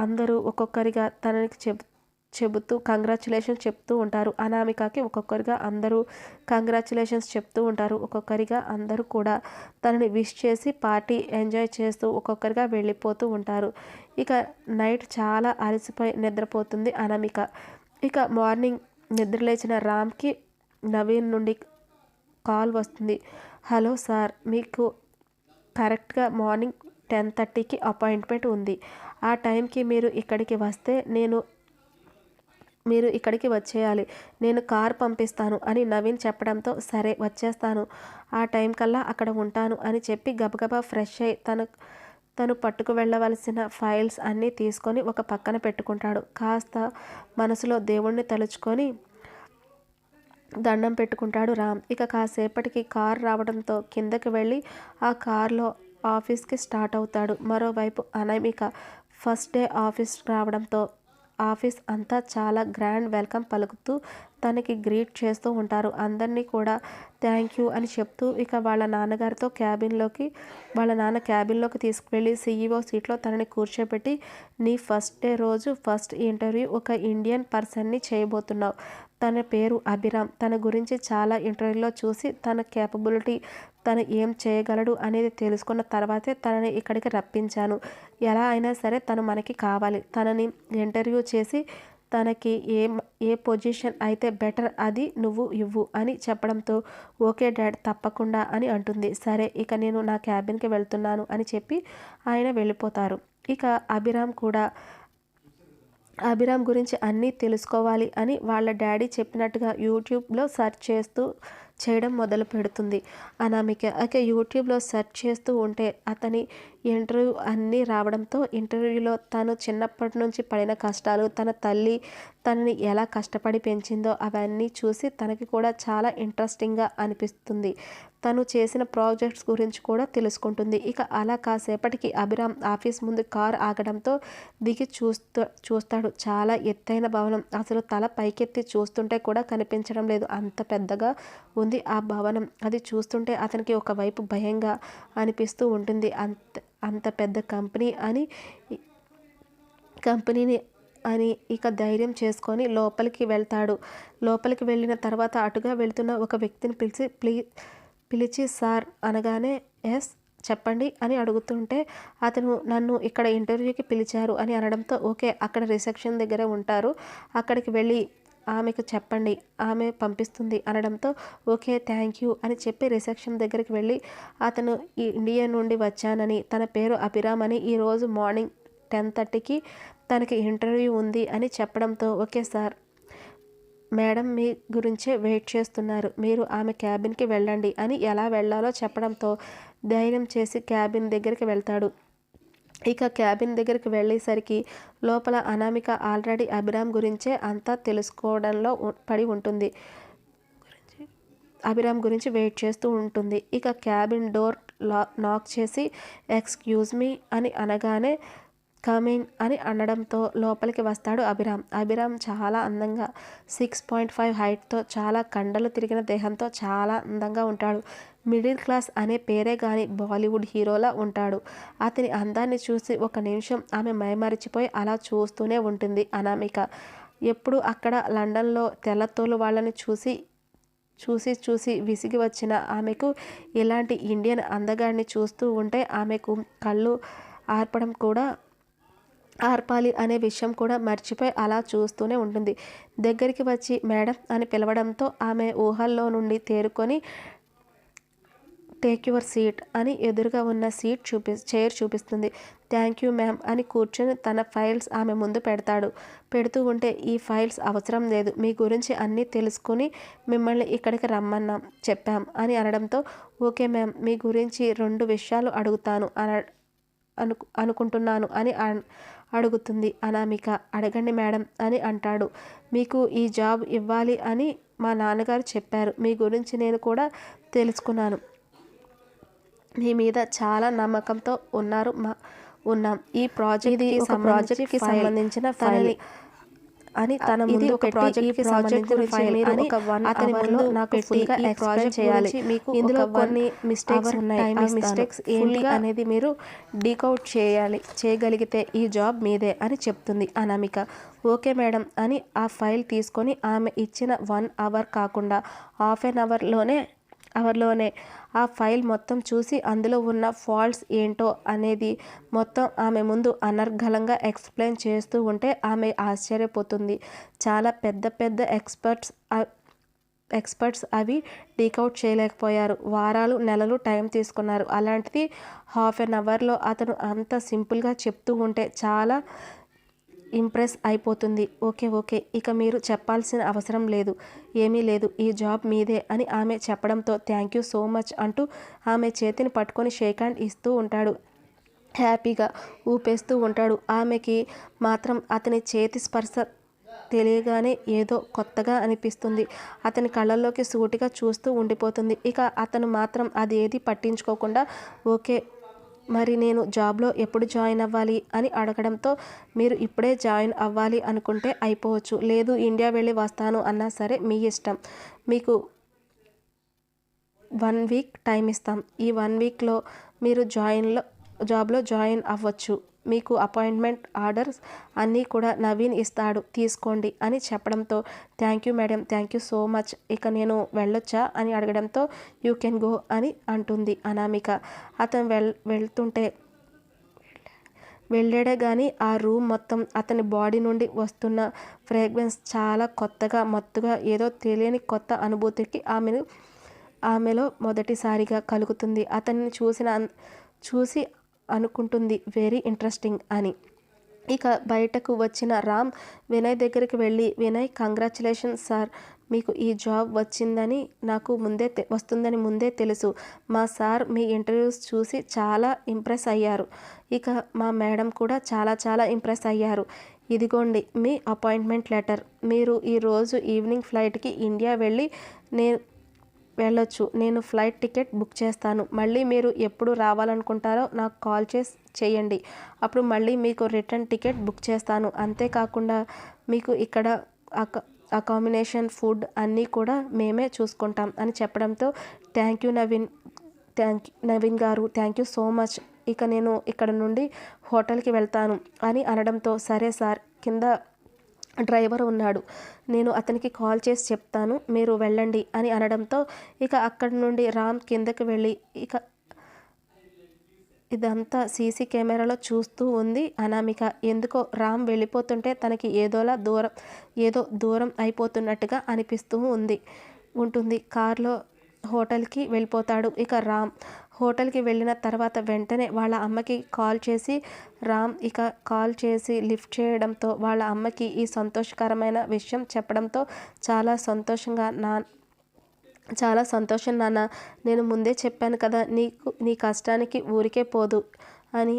అందరూ ఒక్కొక్కరిగా తనకి చెబుతూ కంగ్రాచులేషన్స్ చెప్తూ ఉంటారు. అనామికకి ఒక్కొక్కరిగా అందరూ కంగ్రాచులేషన్స్ చెప్తూ ఉంటారు. ఒక్కొక్కరిగా అందరూ కూడా తనని విష్ చేసి పార్టీ ఎంజాయ్ చేస్తూ ఒక్కొక్కరిగా వెళ్ళిపోతూ ఉంటారు. ఇక నైట్ చాలా అలసిపోయి నిద్రపోతుంది అనామిక. ఇక మార్నింగ్ నిద్రలేచిన రామ్కి నవీన్ నుండి కాల్ వస్తుంది. హలో సార్, మీకు కరెక్ట్గా మార్నింగ్ 10:30కి అపాయింట్మెంట్ ఉంది. ఆ టైంకి మీరు ఇక్కడికి వస్తే మీరు ఇక్కడికి వచ్చేయాలి. నేను కార్ పంపిస్తాను అని నవీన్ చెప్పడంతో సరే వచ్చేస్తాను, ఆ టైం కల్లా అక్కడ ఉంటాను అని చెప్పి గబగబా ఫ్రెష్ అయి తను పట్టుకు వెళ్ళవలసిన ఫైల్స్ అన్నీ తీసుకొని ఒక పక్కన పెట్టుకుంటాడు. కాస్త మనసులో దేవుణ్ణి తలుచుకొని దండం పెట్టుకుంటాడు రామ్. ఇక కాసేపటికి కార్ రావడంతో కిందకి వెళ్ళి ఆ కార్లో ఆఫీస్కి స్టార్ట్ అవుతాడు. మరోవైపు అనామిక ఫస్ట్ డే ఆఫీస్ రావడంతో ఆఫీస్ అంతా చాలా గ్రాండ్ వెల్కమ్ పలుకుతూ తనకి గ్రీట్ చేస్తూ ఉంటారు. అందరినీ కూడా థ్యాంక్ యూ అని చెప్తూ ఇక వాళ్ళ నాన్న క్యాబిన్లోకి తీసుకువెళ్ళి సీఈఓ సీట్లో తనని కూర్చోబెట్టి నీ ఫస్ట్ డే రోజు ఫస్ట్ ఇంటర్వ్యూ ఒక ఇండియన్ పర్సన్ని చేయబోతున్నావు. తన పేరు అభిరామ్. తన గురించి చాలా ఇంటర్వ్యూలో చూసి తన కేపబిలిటీ, తను ఏం చేయగలడు అనేది తెలుసుకున్న తర్వాతే తనని ఇక్కడికి రప్పించాను. ఎలా అయినా సరే తను మనకి కావాలి. తనని ఇంటర్వ్యూ చేసి తనకి ఏ పొజిషన్ అయితే బెటర్ అది నువ్వు ఇవ్వు అని చెప్పడంతో ఓకే డాడ్ తప్పకుండా అని అంటుంది. సరే ఇక నేను నా క్యాబిన్కి వెళ్తున్నాను అని చెప్పి ఆయన వెళ్ళిపోతారు. ఇక అభిరామ్ గురించి అన్నీ తెలుసుకోవాలి అని వాళ్ళ డాడీ చెప్పినట్టుగా యూట్యూబ్లో సెర్చ్ చేయడం మొదలు పెడుతుంది అనామిక. ఇక యూట్యూబ్లో సెర్చ్ చేస్తూ ఉంటే అతని ఇంటర్వ్యూ అన్నీ రావడంతో ఇంటర్వ్యూలో తను చిన్నప్పటి నుంచి పడిన కష్టాలు, తన తల్లి తనని ఎలా కష్టపడి పెంచిందో అవన్నీ చూసి తనకి కూడా చాలా ఇంట్రెస్టింగ్గా అనిపిస్తుంది. తను చేసిన ప్రాజెక్ట్స్ గురించి కూడా తెలుసుకుంటుంది. ఇక అలా కాసేపటికి అభిరామ్ ఆఫీస్ ముందు కార్ ఆగడంతో దిగి చూస్తాడు. చాలా ఎత్తైన భవనం. అసలు తల పైకెత్తి చూస్తుంటే కూడా కనిపించడం లేదు, అంత పెద్దగా ఉంది ఆ భవనం. అది చూస్తుంటే అతనికి ఒకవైపు భయంగా అనిపిస్తూ ఉంటుంది. అంత పెద్ద కంపెనీని అని ఇక ధైర్యం చేసుకొని లోపలికి వెళ్తాడు. లోపలికి వెళ్ళిన తర్వాత అటుగా వెళ్తున్న ఒక వ్యక్తిని పిలిచి సార్ అనగానే ఎస్ చెప్పండి అని అడుగుతుంటే అతను నన్ను ఇక్కడ ఇంటర్వ్యూకి పిలిచారు అని అనడంతో ఓకే అక్కడ రిసెప్షన్ దగ్గర ఉంటారు, అక్కడికి వెళ్ళి ఆమెకు చెప్పండి, ఆమె పంపిస్తుంది అనడంతో ఓకే థ్యాంక్ యూ అని చెప్పి రిసెప్షన్ దగ్గరికి వెళ్ళి అతను ఇండియా నుండి వచ్చానని, తన పేరు అభిరామ్ అని, ఈరోజు మార్నింగ్ 10:30కి తనకి ఇంటర్వ్యూ ఉంది అని చెప్పడంతో ఓకే సార్, మేడం మీ గురించే వెయిట్ చేస్తున్నారు, మీరు ఆమె క్యాబిన్కి వెళ్ళండి అని ఎలా వెళ్ళాలో చెప్పడంతో ధైర్యం చేసి క్యాబిన్ దగ్గరికి వెళ్తాడు. ఇక క్యాబిన్ దగ్గరికి వెళ్ళేసరికి లోపల అనామిక ఆల్రెడీ అభిరామ్ గురించే అంతా తెలుసుకోవడంలో పడి ఉంటుంది. అభిరామ్ గురించి వెయిట్ చేస్తూ ఉంటుంది. ఇక క్యాబిన్ డోర్ నాక్ చేసి ఎక్స్క్యూజ్ మీ అని అనగానే కమింగ్ అని అనడంతో లోపలికి వస్తాడు అభిరామ్. అభిరామ్ చాలా అందంగా 6.5 హైట్తో చాలా కండలు తిరిగిన దేహంతో చాలా అందంగా ఉంటాడు. మిడిల్ క్లాస్ అనే పేరే గాని బాలీవుడ్ హీరోలా ఉంటాడు. అతని అందాన్ని చూసి ఒక నిమిషం ఆమె మైమరిచిపోయి అలా చూస్తూనే ఉంటుంది అనామిక. ఎప్పుడు అక్కడ లండన్లో తెల్లతోలు వాళ్ళని చూసి చూసి చూసి విసిగి వచ్చిన ఆమెకు ఇలాంటి ఇండియన్ అందగాడిని చూస్తూ ఉంటే ఆమెకు కళ్ళు ఆర్పడం కూడా ఆర్పాలి అనే విషయం కూడా మర్చిపోయి అలా చూస్తూనే ఉంటుంది. దగ్గరికి వచ్చి మేడం అని పిలవడంతో ఆమె ఊహల్లో నుండి తేరుకొని టేక్ యువర్ సీట్ అని ఎదురుగా ఉన్న చైర్ చూపిస్తుంది. థ్యాంక్ యూ మ్యామ్ అని కూర్చొని తన ఫైల్స్ ఆమె ముందు పెడతాడు. పెడుతూ ఉంటే ఈ ఫైల్స్ అవసరం లేదు, మీ గురించి అన్నీ తెలుసుకుని మిమ్మల్ని ఇక్కడికి రమ్మన్నాం చెప్పాం అని అనడంతో ఓకే మ్యామ్, మీ గురించి 2 విషయాలు అడుగుతాను అనుకుంటున్నాను అని అడుగుతుంది అనామిక. అడగండి మేడం అని అంటాడు. మీకు ఈ జాబ్ ఇవ్వాలి అని మా నాన్నగారు చెప్పారు. మీ గురించి నేను కూడా తెలుసుకున్నాను. మీ మీద చాలా నమ్మకంతో ఉన్నాం. ఈ ప్రాజెక్ట్కి సంబంధించిన ఫైల్ అని తన ముందు ఒక ప్రాజెక్ట్కి సంబంధించిన ఫైల్ అని అతని ముందు నాకు ఫుల్గా ఎక్స్ప్లెయిన్ చేయాలి. మీకు ఇందులో కొన్ని మిస్టేక్స్ ఉన్నాయి. ఆ మిస్టేక్స్ ఏంటి అనేది మీరు డీకౌట్ చేయగలిగితే ఈ జాబ్ మీదే అని చెప్తుంది అనామిక. ఓకే మేడం అని ఆ ఫైల్ తీసుకొని ఆమె ఇచ్చిన 1 అవర్ కాకుండా హాఫ్ అన్ అవర్లోనే ఆ ఫైల్ మొత్తం చూసి అందులో ఉన్న ఫాల్ట్స్ ఏంటో అనేది మొత్తం ఆమె ముందు అనర్గళంగా ఎక్స్ప్లెయిన్ చేస్తూ ఉంటే ఆమె ఆశ్చర్యపోతుంది. చాలా పెద్ద పెద్ద ఎక్స్పర్ట్స్ అవి డీకౌట్ చేయలేకపోయారు. వారాలు నెలలు టైం తీసుకున్నారు. అలాంటిది హాఫ్ అన్ అవర్లో అతను అంత సింపుల్గా చెప్తూ ఉంటే చాలా ఇంప్రెస్ అయిపోతుంది. ఓకే ఇక మీరు చెప్పాల్సిన అవసరం లేదు, ఏమీ లేదు, ఈ జాబ్ మీదే అని ఆమె చెప్పడంతో థ్యాంక్ యూ సో మచ్ అంటూ ఆమె చేతిని పట్టుకొని షేక్ హ్యాండ్ ఇస్తూ ఉంటాడు. హ్యాపీగా ఊపేస్తూ ఉంటాడు. ఆమెకి మాత్రం అతని చేతి స్పర్శ తెలియగానే ఏదో కొత్తగా అనిపిస్తుంది. అతని కళ్ళల్లోకి సూటిగా చూస్తూ ఉండిపోతుంది. ఇక అతను మాత్రం అది ఏది పట్టించుకోకుండా ఓకే, మరి నేను జాబ్లో ఎప్పుడు జాయిన్ అవ్వాలి అని అడగడంతో మీరు ఇప్పుడే జాయిన్ అవ్వాలి అనుకుంటే అయిపోవచ్చు, లేదు ఇండియా వెళ్ళి వస్తాను అన్నా సరే మీ ఇష్టం. మీకు 1 వీక్ టైం ఇస్తాం. ఈ 1 వీక్లో మీరు జాబ్లో జాయిన్ అవ్వచ్చు. మీకు అపాయింట్మెంట్ ఆర్డర్స్ అన్నీ కూడా నవీన్ ఇస్తాడు, తీసుకోండి అని చెప్పడంతో thank you madam, thank you so much, ఇక నేను వెళ్ళొచ్చా అని అడగడంతో యూ కెన్ గో అని అంటుంది అనామిక. అతను వెళ్తుంటే వెళ్ళాడే కానీ ఆ రూమ్ మొత్తం అతని బాడీ నుండి వస్తున్న ఫ్రేగ్రెన్స్ చాలా కొత్తగా మత్తుగా ఏదో తెలియని కొత్త అనుభూతికి ఆమెలో మొదటిసారిగా కలుగుతుంది. అతన్ని చూసి అనుకుంటుంది వెరీ ఇంట్రెస్టింగ్ అని. ఇక బయటకు వచ్చిన రామ్ వినయ్ దగ్గరికి వెళ్ళి వినయ్, కంగ్రాచులేషన్స్ సార్, మీకు ఈ జాబ్ వస్తుందని ముందే తెలుసు. మా సార్ మీ ఇంటర్వ్యూస్ చూసి చాలా ఇంప్రెస్ అయ్యారు. ఇక మా మేడం కూడా చాలా చాలా ఇంప్రెస్ అయ్యారు. ఇదిగోండి మీ అపాయింట్మెంట్ లెటర్. మీరు ఈరోజు ఈవినింగ్ ఫ్లైట్కి ఇండియా వెళ్ళొచ్చు. నేను ఫ్లైట్ టికెట్ బుక్ చేస్తాను. మళ్ళీ మీరు ఎప్పుడు రావాలనుకుంటారో నాకు కాల్ చేయండి. అప్పుడు మళ్ళీ మీకు రిటర్న్ టికెట్ బుక్ చేస్తాను. అంతేకాకుండా మీకు ఇక్కడ అకామిడేషన్, ఫుడ్ అన్నీ కూడా మేమే చూసుకుంటాం అని చెప్పడంతో థ్యాంక్ యూ నవీన్ గారు, థ్యాంక్ యూ సో మచ్, ఇక నేను ఇక్కడ నుండి హోటల్కి వెళ్తాను అని అనడంతో సరే సార్, కింద డ్రైవర్ ఉన్నాడు, నేను అతనికి కాల్ చేసి చెప్తాను, మీరు వెళ్ళండి అని అనడంతో ఇక అక్కడి నుండి రామ్ కిందకి వెళ్ళి ఇక ఇదంతా సీసీ కెమెరాలో చూస్తూ ఉంది అనామిక. ఎందుకో రామ్ వెళ్ళిపోతుంటే తనకి ఏదో దూరం అయిపోతున్నట్టుగా అనిపిస్తూ ఉంటుంది. కారులో హోటల్కి వెళ్ళిపోతాడు. ఇక రామ్ హోటల్కి వెళ్ళిన తర్వాత వెంటనే వాళ్ళ అమ్మకి కాల్ చేసి కాల్ చేసి లిఫ్ట్ చేయడంతో వాళ్ళ అమ్మకి ఈ సంతోషకరమైన విషయం చెప్పడంతో చాలా సంతోషం నాన్న, నేను ముందే చెప్పాను కదా, నీ కష్టానికి ఊరికే పోదు అని.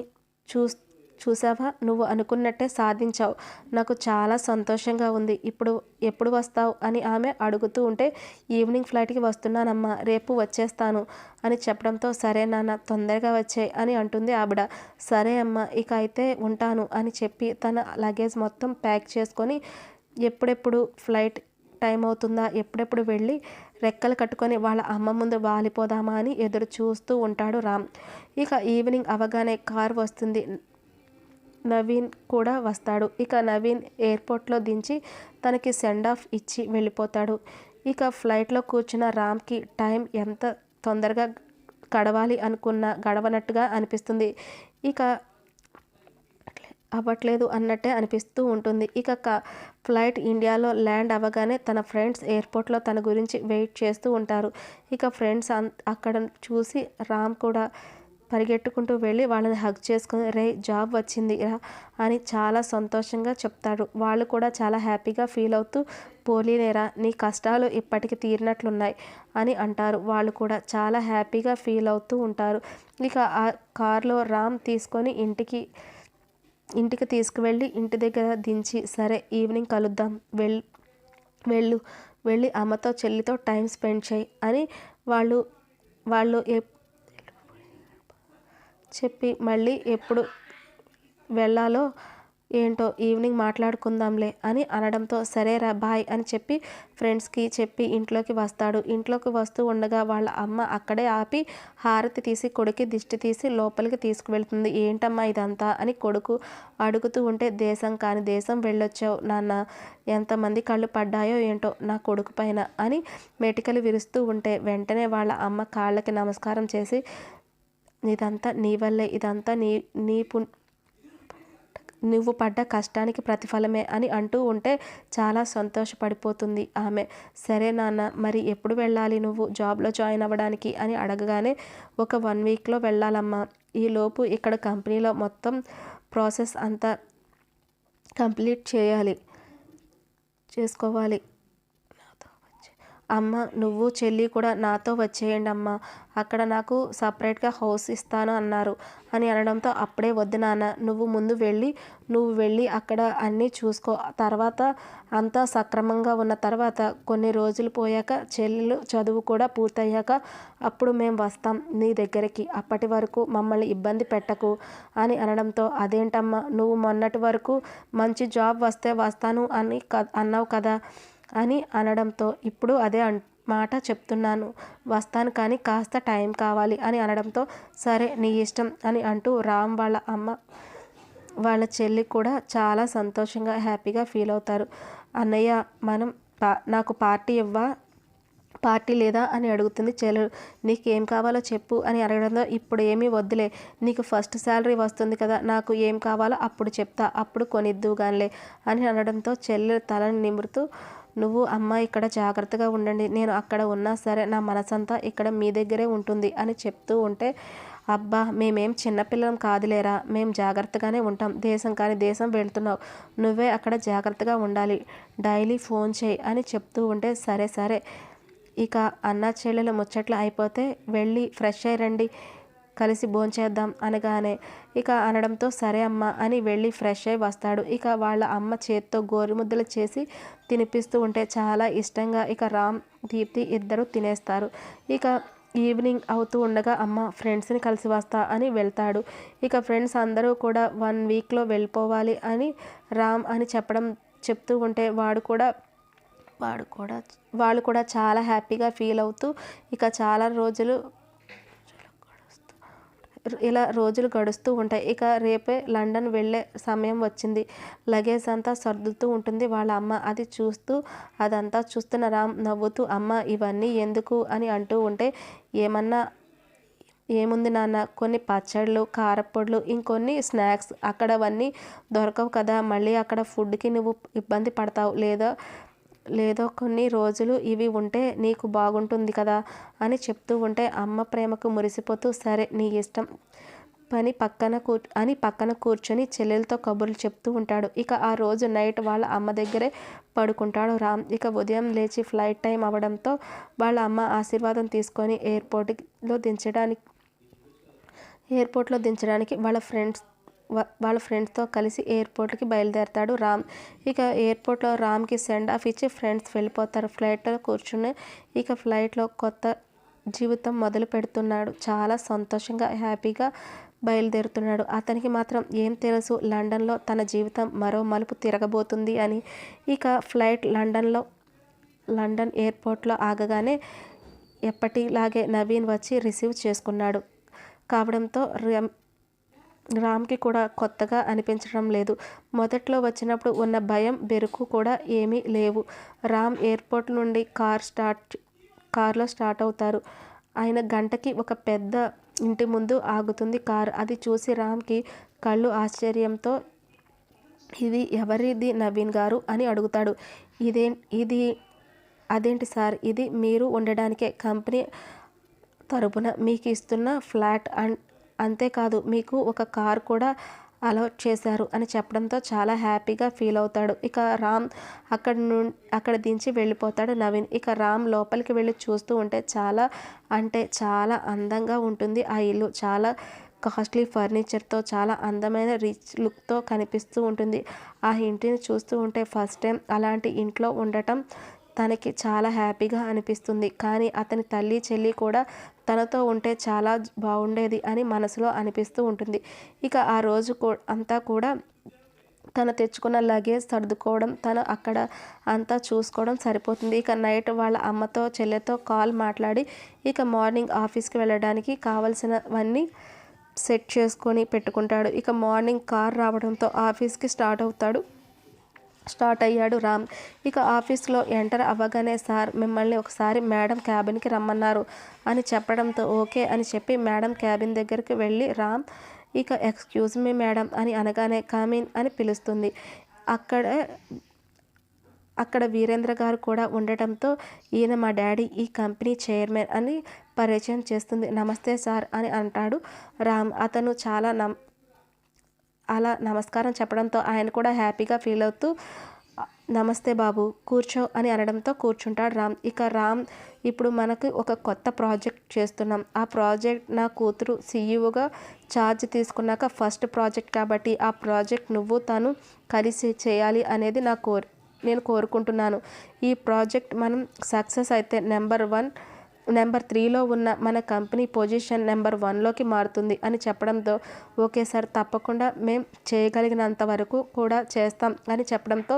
చూసావా, నువ్వు అనుకున్నట్టే సాధించావు. నాకు చాలా సంతోషంగా ఉంది. ఎప్పుడు వస్తావు అని ఆమె అడుగుతూ ఉంటే ఈవినింగ్ ఫ్లైట్కి వస్తున్నానమ్మా, రేపు వచ్చేస్తాను అని చెప్పడంతో సరే నాన్న, తొందరగా వచ్చేయ్ అని అంటుంది ఆవిడ. సరే అమ్మ, ఇక అయితే ఉంటాను అని చెప్పి తన లగేజ్ మొత్తం ప్యాక్ చేసుకొని ఎప్పుడెప్పుడు ఫ్లైట్ టైం అవుతుందా, ఎప్పుడెప్పుడు వెళ్ళి రెక్కలు కట్టుకొని వాళ్ళ అమ్మ ముందు వాలిపోదామా అని ఎదురు చూస్తూ ఉంటాడు రామ్. ఇక ఈవినింగ్ అవగానే కార్ వస్తుంది. నవీన్ కూడా వస్తాడు. ఇక నవీన్ ఎయిర్పోర్ట్లో దించి తనకి సెండ్ ఆఫ్ ఇచ్చి వెళ్ళిపోతాడు. ఇక ఫ్లైట్లో కూర్చున్న రామ్కి టైం ఎంత తొందరగా గడవాలి అనుకున్నా గడవనట్టుగా అనిపిస్తుంది. ఇక అవ్వట్లేదు అన్నట్టే అనిపిస్తూ ఉంటుంది. ఇక ఫ్లైట్ ఇండియాలో ల్యాండ్ అవ్వగానే తన ఫ్రెండ్స్ ఎయిర్పోర్ట్లో తన గురించి వెయిట్ చేస్తూ ఉంటారు. ఇక ఫ్రెండ్స్ అక్కడ చూసి రామ్ కూడా పరిగెట్టుకుంటూ వెళ్ళి వాళ్ళని హగ్ చేసుకుని రే జాబ్ వచ్చింది రా అని చాలా సంతోషంగా చెప్తాడు. వాళ్ళు కూడా చాలా హ్యాపీగా ఫీల్ అవుతూ పోలీనేరా నీ కష్టాలు ఇప్పటికి తీరినట్లున్నాయి అని అంటారు. వాళ్ళు కూడా చాలా హ్యాపీగా ఫీల్ అవుతూ ఉంటారు. ఇక ఆ కార్లో రామ్ తీసుకొని ఇంటికి తీసుకువెళ్ళి ఇంటి దగ్గర దించి సరే ఈవినింగ్ కలుద్దాం వెళ్ళి అమ్మతో చెల్లితో టైం స్పెండ్ చేయి అని వాళ్ళు చెప్పి మళ్ళీ ఎప్పుడు వెళ్ళాలో ఏంటో ఈవినింగ్ మాట్లాడుకుందాంలే అని అనడంతో సరేరా బాయ్ అని చెప్పి ఫ్రెండ్స్కి చెప్పి ఇంట్లోకి వస్తాడు. ఇంట్లోకి వస్తూ ఉండగా వాళ్ళ అమ్మ అక్కడే ఆపి హారతి తీసి కొడుకు దిష్టి తీసి లోపలికి తీసుకువెళ్తుంది. ఏంటమ్మా ఇదంతా అని కొడుకు అడుగుతూ ఉంటే దేశం కాని దేశం వెళ్ళొచ్చావు నాన్న, ఎంతమంది కళ్ళు పడ్డాయో ఏంటో నా కొడుకు పైన అని మెటికలు విరుస్తూ ఉంటే వెంటనే వాళ్ళ అమ్మ కాళ్ళకి నమస్కారం చేసి ఇదంతా నీ వల్లే, ఇదంతా నువ్వు పడ్డ కష్టానికి ప్రతిఫలమే అని అంటూ ఉంటే చాలా సంతోషపడిపోతుంది ఆమె. సరే నాన్న మరి ఎప్పుడు వెళ్ళాలి నువ్వు జాబ్లో జాయిన్ అవ్వడానికి అని అడగగానే ఒక 1 వీక్లో వెళ్ళాలమ్మా. ఈలోపు ఇక్కడ కంపెనీలో మొత్తం ప్రాసెస్ అంతా కంప్లీట్ చేసుకోవాలి. అమ్మ నువ్వు చెల్లి కూడా నాతో వచ్చేయండి అమ్మ, అక్కడ నాకు సపరేట్గా హౌస్ ఇస్తాను అన్నారు అని అనడంతో అప్పుడే వద్దు నాన్న, నువ్వు వెళ్ళి అక్కడ అన్నీ చూసుకో, తర్వాత అంతా సక్రమంగా ఉన్న తర్వాత కొన్ని రోజులు పోయాక చెల్లెలు చదువు కూడా పూర్తయ్యాక అప్పుడు మేము వస్తాం నీ దగ్గరికి, అప్పటి వరకు మమ్మల్ని ఇబ్బంది పెట్టకు అని అనడంతో అదేంటమ్మా నువ్వు మొన్నటి వరకు మంచి జాబ్ వస్తే వస్తాను అని అన్నావు కదా అని అనడంతో ఇప్పుడు అదే మాట చెప్తున్నాను, వస్తాను కానీ కాస్త టైం కావాలి అని అనడంతో సరే నీ ఇష్టం అని అంటూ రామ్ వాళ్ళ అమ్మ వాళ్ళ చెల్లి కూడా చాలా సంతోషంగా హ్యాపీగా ఫీల్ అవుతారు. అన్నయ్య నాకు పార్టీ లేదా అని అడుగుతుంది చెల్లెలు. నీకేం కావాలో చెప్పు అని అడగడంతో ఇప్పుడు ఏమీ వద్దులే, నీకు ఫస్ట్ శాలరీ వస్తుంది కదా, నాకు ఏం కావాలో అప్పుడు చెప్తా, అప్పుడు కొనిద్దువుగానిలే అని అనడంతో చెల్లెలు తలని నిమురుతూ నువ్వు అమ్మ ఇక్కడ జాగ్రత్తగా ఉండండి, నేను అక్కడ ఉన్నా సరే నా మనసంతా ఇక్కడ మీ దగ్గరే ఉంటుంది అని చెప్తూ ఉంటే అబ్బా మేమేం చిన్నపిల్లలం కాదులేరా, మేము జాగ్రత్తగానే ఉంటాం, దేశం కాని దేశం వెళ్తున్నావు, నువ్వే అక్కడ జాగ్రత్తగా ఉండాలి, డైలీ ఫోన్ చేయి అని చెప్తూ ఉంటే సరే ఇక అన్న చెల్లెలు ముచ్చట్లు అయిపోతే వెళ్ళి ఫ్రెష్ అయ్యి రండి కలిసి భోంచేద్దాం అనగానే ఇక అనడంతో సరే అమ్మ అని వెళ్ళి ఫ్రెష్ అయ్యి వస్తాడు. ఇక వాళ్ళ అమ్మ చేత్తో గోరుముద్దలు చేసి తినిపిస్తూ ఉంటే చాలా ఇష్టంగా ఇక రామ్ దీప్తి ఇద్దరు తినేస్తారు. ఇక ఈవినింగ్ అవుతూ ఉండగా అమ్మ ఫ్రెండ్స్ని కలిసి వస్తా అని వెళ్తాడు. ఇక ఫ్రెండ్స్ అందరూ కూడా 1 వీక్లో వెళ్ళిపోవాలి అని రామ్ అని చెప్తూ ఉంటే వాళ్ళు కూడా చాలా హ్యాపీగా ఫీల్ అవుతూ ఇక చాలా రోజులు గడుస్తూ ఉంటాయి. ఇక రేపే లండన్ వెళ్ళే సమయం వచ్చింది. లగేజ్ అంతా సర్దుతూ ఉంటుంది వాళ్ళ అమ్మ. అదంతా చూస్తున్న రామ్ నవ్వుతూ అమ్మ ఇవన్నీ ఎందుకు అని అంటూ ఉంటే ఏముంది నాన్న, కొన్ని పచ్చళ్ళు కారప్పొడులు ఇంకొన్ని స్నాక్స్, అక్కడవన్నీ దొరకవు కదా, మళ్ళీ అక్కడ ఫుడ్కి నువ్వు ఇబ్బంది పడతావు, లేదో కొన్ని రోజులు ఇవి ఉంటే నీకు బాగుంటుంది కదా అని చెప్తూ ఉంటే అమ్మ ప్రేమకు మురిసిపోతూ సరే నీ ఇష్టం పక్కన కూర్చొని చెల్లెలతో కబుర్లు చెప్తూ ఉంటాడు. ఇక ఆ రోజు నైట్ వాళ్ళ అమ్మ దగ్గరే పడుకుంటాడు రామ్. ఇక ఉదయం లేచి ఫ్లైట్ టైం అవ్వడంతో వాళ్ళ అమ్మ ఆశీర్వాదం తీసుకొని ఎయిర్పోర్ట్లో దించడానికి వాళ్ళ ఫ్రెండ్స్తో కలిసి ఎయిర్పోర్ట్కి బయలుదేరతాడు రామ్. ఇక ఎయిర్పోర్ట్లో రామ్కి సెండ్ ఆఫ్ ఇచ్చి ఫ్రెండ్స్ వెళ్ళిపోతారు. ఫ్లైట్లో కూర్చుని ఇక ఫ్లైట్లో కొత్త జీవితం మొదలు పెడుతున్నాడు. చాలా సంతోషంగా హ్యాపీగా బయలుదేరుతున్నాడు. అతనికి మాత్రం ఏం తెలుసు లండన్లో తన జీవితం మరో మలుపు తిరగబోతుంది అని. ఇక ఫ్లైట్ లండన్లో లండన్ ఎయిర్పోర్ట్లో ఆగగానే ఎప్పటిలాగే నవీన్ వచ్చి రిసీవ్ చేసుకున్నాడు. కావడంతో రామ్కి కూడా కొత్తగా అనిపించడం లేదు. మొదట్లో వచ్చినప్పుడు ఉన్న భయం బెరుకు కూడా ఏమీ లేవు. రామ్ ఎయిర్పోర్ట్ నుండి కార్లో స్టార్ట్ అవుతారు. ఆయన గంటకి ఒక పెద్ద ఇంటి ముందు ఆగుతుంది కారు. అది చూసి రామ్కి కళ్ళు ఆశ్చర్యంతో, ఇది ఎవరిది నవీన్ గారు అని అడుగుతాడు. ఇది అదేంటి సార్, ఇది మీరు ఉండడానికే కంపెనీ తరపున మీకు ఇస్తున్న ఫ్లాట్, అంతేకాదు మీకు ఒక కార్ కూడా అలాట్ చేశారు అని చెప్పడంతో చాలా హ్యాపీగా ఫీల్ అవుతాడు. ఇక రామ్ అక్కడ దించి వెళ్ళిపోతాడు నవీన్. ఇక రామ్ లోపలికి వెళ్ళి చూస్తూ ఉంటే చాలా అందంగా ఉంటుంది ఆ ఇల్లు. చాలా కాస్ట్లీ ఫర్నిచర్తో, చాలా అందమైన రిచ్ లుక్తో కనిపిస్తూ ఉంటుంది. ఆ ఇంటిని చూస్తూ ఉంటే ఫస్ట్ టైం అలాంటి ఇంట్లో ఉండటం తనకి చాలా హ్యాపీగా అనిపిస్తుంది. కానీ అతని తల్లి చెల్లి కూడా తనతో ఉంటే చాలా బాగుండేది అని మనసులో అనిపిస్తూ ఉంటుంది. ఇక ఆ రోజు అంతా కూడా తను తెచ్చుకున్న లగేజ్ సర్దుకోవడం, తను అక్కడ అంతా చూసుకోవడం సరిపోతుంది. ఇక నైట్ వాళ్ళ అమ్మతో చెల్లెతో కాల్ మాట్లాడి ఇక మార్నింగ్ ఆఫీస్కి వెళ్ళడానికి కావాల్సినవన్నీ సెట్ చేసుకొని పెట్టుకుంటాడు. ఇక మార్నింగ్ కార్ రావడంతో ఆఫీస్కి స్టార్ట్ అయ్యాడు రామ్. ఇక ఆఫీస్లో ఎంటర్ అవ్వగానే, సార్ మిమ్మల్ని ఒకసారి మేడం క్యాబిన్కి రమ్మన్నారు అని చెప్పడంతో ఓకే అని చెప్పి మేడం క్యాబిన్ దగ్గరికి వెళ్ళి రామ్ ఇక ఎక్స్క్యూజ్ మీ మేడం అని అనగానే కమిన్ అని పిలుస్తుంది. అక్కడ వీరేంద్ర గారు కూడా ఉండటంతో ఈయన మా డాడీ, ఈ కంపెనీ చైర్మన్ అని పరిచయం చేస్తుంది. నమస్తే సార్ అని అంటాడు రామ్. అతను అలా నమస్కారం చెప్పడంతో ఆయన కూడా హ్యాపీగా ఫీల్ అవుతూ నమస్తే బాబు కూర్చో అని అనడంతో కూర్చుంటాడు రామ్. ఇక రామ్, ఇప్పుడు మనకు ఒక కొత్త ప్రాజెక్ట్ చేస్తున్నాం. ఆ ప్రాజెక్ట్ నా కూతురు సీఈఓగా ఛార్జ్ తీసుకున్నాక ఫస్ట్ ప్రాజెక్ట్ కాబట్టి ఆ ప్రాజెక్ట్ నువ్వు తను కలిసి చేయాలి అనేది నేను కోరుకుంటున్నాను. ఈ ప్రాజెక్ట్ మనం సక్సెస్ అయితే నెంబర్ 3లో ఉన్న మన కంపెనీ పొజిషన్ నెంబర్ 1లోకి మారుతుంది అని చెప్పడంతో ఓకే సార్, తప్పకుండా మేం చేయగలిగినంత వరకు కూడా చేస్తాం అని చెప్పడంతో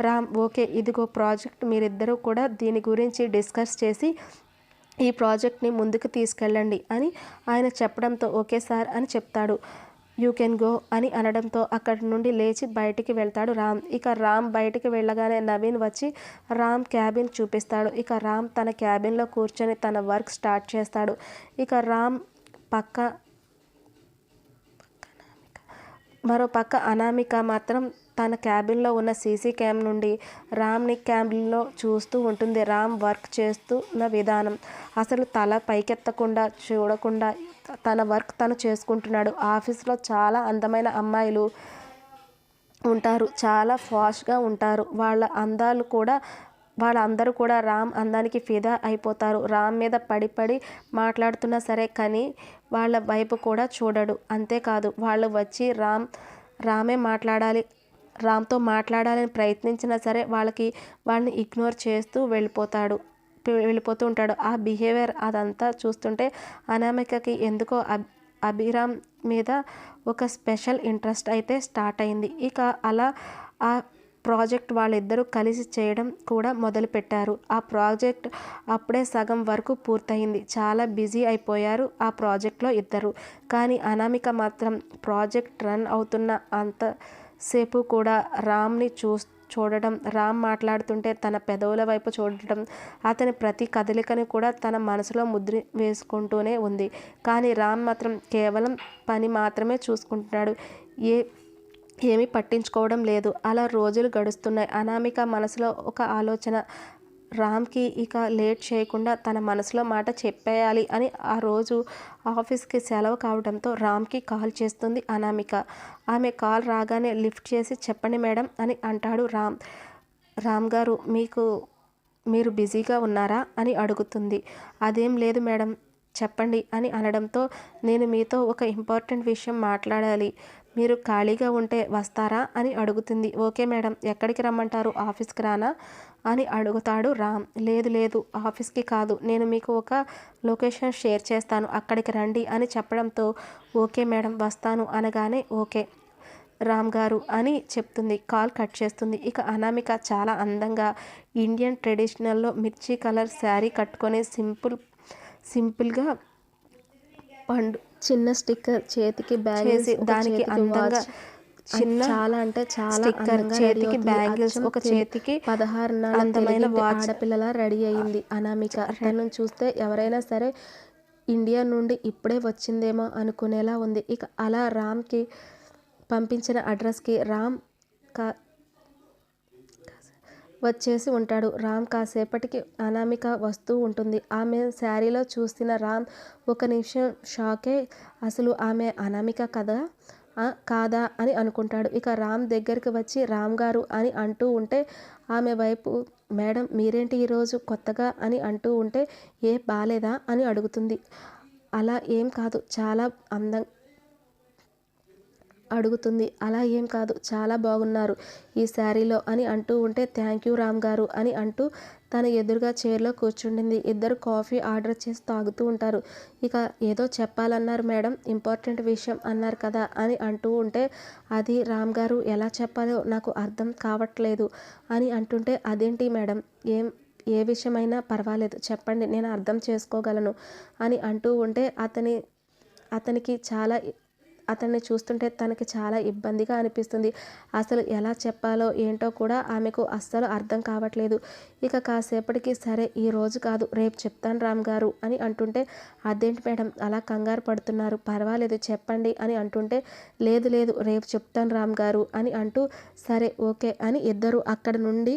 రామ్ ఓకే, ఇదిగో ప్రాజెక్ట్, మీరిద్దరూ కూడా దీని గురించి డిస్కస్ చేసి ఈ ప్రాజెక్ట్ని ముందుకు తీసుకెళ్ళండి అని ఆయన చెప్పడంతో ఓకే సార్ అని చెప్తాడు. యూ కెన్ గో అని అనడంతో అక్కడి నుండి లేచి బయటికి వెళ్తాడు రామ్. ఇక రామ్ బయటికి వెళ్ళగానే నవీన్ వచ్చి రామ్ క్యాబిన్ చూపిస్తాడు. ఇక రామ్ తన క్యాబిన్లో కూర్చొని తన వర్క్ స్టార్ట్ చేస్తాడు. ఇక రామ్ మరో పక్క అనామిక మాత్రం తన క్యాబిన్లో ఉన్న సీసీ క్యామ్ నుండి రామ్ని క్యాబిన్లో చూస్తూ ఉంటుంది. రామ్ వర్క్ చేస్తున్న విధానం, అసలు తల పైకెత్తకుండా చూడకుండా తన వర్క్ తను చేసుకుంటున్నాడు. ఆఫీస్లో చాలా అందమైన అమ్మాయిలు ఉంటారు, చాలా ఫాస్ట్గా ఉంటారు. వాళ్ళందరూ కూడా రామ్ అందానికి ఫిదా అయిపోతారు. రామ్ మీద పడి మాట్లాడుతున్నా సరే కానీ వాళ్ళ వైపు కూడా చూడడు. అంతేకాదు, వాళ్ళు వచ్చి రామ్తో మాట్లాడాలని ప్రయత్నించినా సరే వాళ్ళని ఇగ్నోర్ చేస్తూ వెళ్ళిపోతూ ఉంటాడు. ఆ బిహేవియర్ అదంతా చూస్తుంటే అనామికకి ఎందుకో అభిరామ్ మీద ఒక స్పెషల్ ఇంట్రెస్ట్ అయితే స్టార్ట్ అయింది. ఇక అలా ఆ ప్రాజెక్ట్ వాళ్ళిద్దరూ కలిసి చేయడం కూడా మొదలుపెట్టారు. ఆ ప్రాజెక్ట్ అప్పుడే సగం వరకు పూర్తయింది. చాలా బిజీ అయిపోయారు ఆ ప్రాజెక్ట్లో ఇద్దరు. కానీ అనామిక మాత్రం ప్రాజెక్ట్ రన్ అవుతున్న అంతసేపు కూడా రామ్ని చూడడం, రామ్ మాట్లాడుతుంటే తన పెదవుల వైపు చూడటం, అతని ప్రతి కదలికని కూడా తన మనసులో ముద్ర వేసుకుంటూనే ఉంది. కానీ రామ్ మాత్రం కేవలం పని మాత్రమే చూసుకుంటున్నాడు, ఏమీ పట్టించుకోవడం లేదు. అలా రోజులు గడుస్తున్నాయి. అనామిక మనసులో ఒక ఆలోచన, రామ్కి ఇక లేట్ చేయకుండా తన మనసులో మాట చెప్పేయాలి అని. ఆ రోజు ఆఫీస్కి సెలవు కావడంతో రామ్కి కాల్ చేస్తుంది అనామిక. ఆమె కాల్ రాగానే లిఫ్ట్ చేసి చెప్పండి మేడం అని అంటాడు రామ్. రామ్ గారు, మీరు బిజీగా ఉన్నారా అని అడుగుతుంది. అదేం లేదు మేడం, చెప్పండి అని అనడంతో నేను మీతో ఒక ఇంపార్టెంట్ విషయం మాట్లాడాలి, మీరు ఖాళీగా ఉంటే వస్తారా అని అడుగుతుంది. ఓకే మేడం, ఎక్కడికి రమ్మంటారు, ఆఫీస్కి రానా అని అడుగుతాడు రామ్. లేదు ఆఫీస్కి కాదు, నేను మీకు ఒక లొకేషన్ షేర్ చేస్తాను, అక్కడికి రండి అని చెప్పడంతో ఓకే మేడం వస్తాను అనగానే ఓకే రామ్ గారు అని చెప్తుంది. కాల్ కట్ చేస్తుంది. ఇక అనామిక చాలా అందంగా ఇండియన్ ట్రెడిషనల్లో మిర్చి కలర్ శారీ కట్టుకొని సింపుల్గా చిన్న స్టిక్కర్ చేతికి బ్యాంగిల్స్, దానికి అందంగా చిన్న చాలా అంటే చాలా స్టిక్కర్, చేతికి బ్యాంగిల్స్, ఒక చేతికి 16 అందమైన ఆడపిల్లలా రెడీ అయింది అనామిక. తనను చూస్తే ఎవరైనా సరే ఇండియా నుండి ఇప్పుడే వచ్చిందేమో అనుకునేలా ఉంది. ఇక అలా రామ్కి పంపించిన అడ్రస్కి రామ్ వచ్చేసి ఉంటాడు. రామ్ కాసేపటికి అనామిక వస్తూ ఉంటుంది. ఆమె శారీలో చూసిన రామ్ ఒక నిమిషం షాకే. అసలు ఆమె అనామిక కాదా అని అనుకుంటాడు. ఇక రామ్ దగ్గరికి వచ్చి రామ్ గారు అని అంటూ ఉంటే ఆమె వైపు, మేడం మీరేంటి ఈరోజు కొత్తగా అని అంటూ ఉంటే బాలేదా అని అడుగుతుంది. అలా ఏం కాదు చాలా బాగున్నారు ఈ శారీలో అని అంటూ ఉంటే, థ్యాంక్ యూ రామ్ గారు అని అంటూ తన ఎదురుగా చైర్లో కూర్చుండింది. ఇద్దరు కాఫీ ఆర్డర్ చేసి తాగుతూ ఉంటారు. ఇక ఏదో చెప్పాలన్నారు మేడం, ఇంపార్టెంట్ విషయం అన్నారు కదా అని అంటూ ఉంటే, అది రామ్ గారు ఎలా చెప్పాలో నాకు అర్థం కావట్లేదు అని అంటుంటే, అదేంటి మేడం, ఏ విషయమైనా పర్వాలేదు చెప్పండి, నేను అర్థం చేసుకోగలను అని అంటూ ఉంటే, అతన్ని చూస్తుంటే తనకి చాలా ఇబ్బందిగా అనిపిస్తుంది. అసలు ఎలా చెప్పాలో ఏంటో కూడా ఆమెకు అస్సలు అర్థం కావట్లేదు. ఇక కాసేపటికి, సరే ఈరోజు కాదు రేపు చెప్తాను రామ్ గారు అని అంటుంటే, అదేంటి మేడం అలా కంగారు పడుతున్నారు, పర్వాలేదు చెప్పండి అని అంటుంటే, లేదు రేపు చెప్తాను రామ్ గారు అని అంటూ, సరే ఓకే అని ఇద్దరు అక్కడ నుండి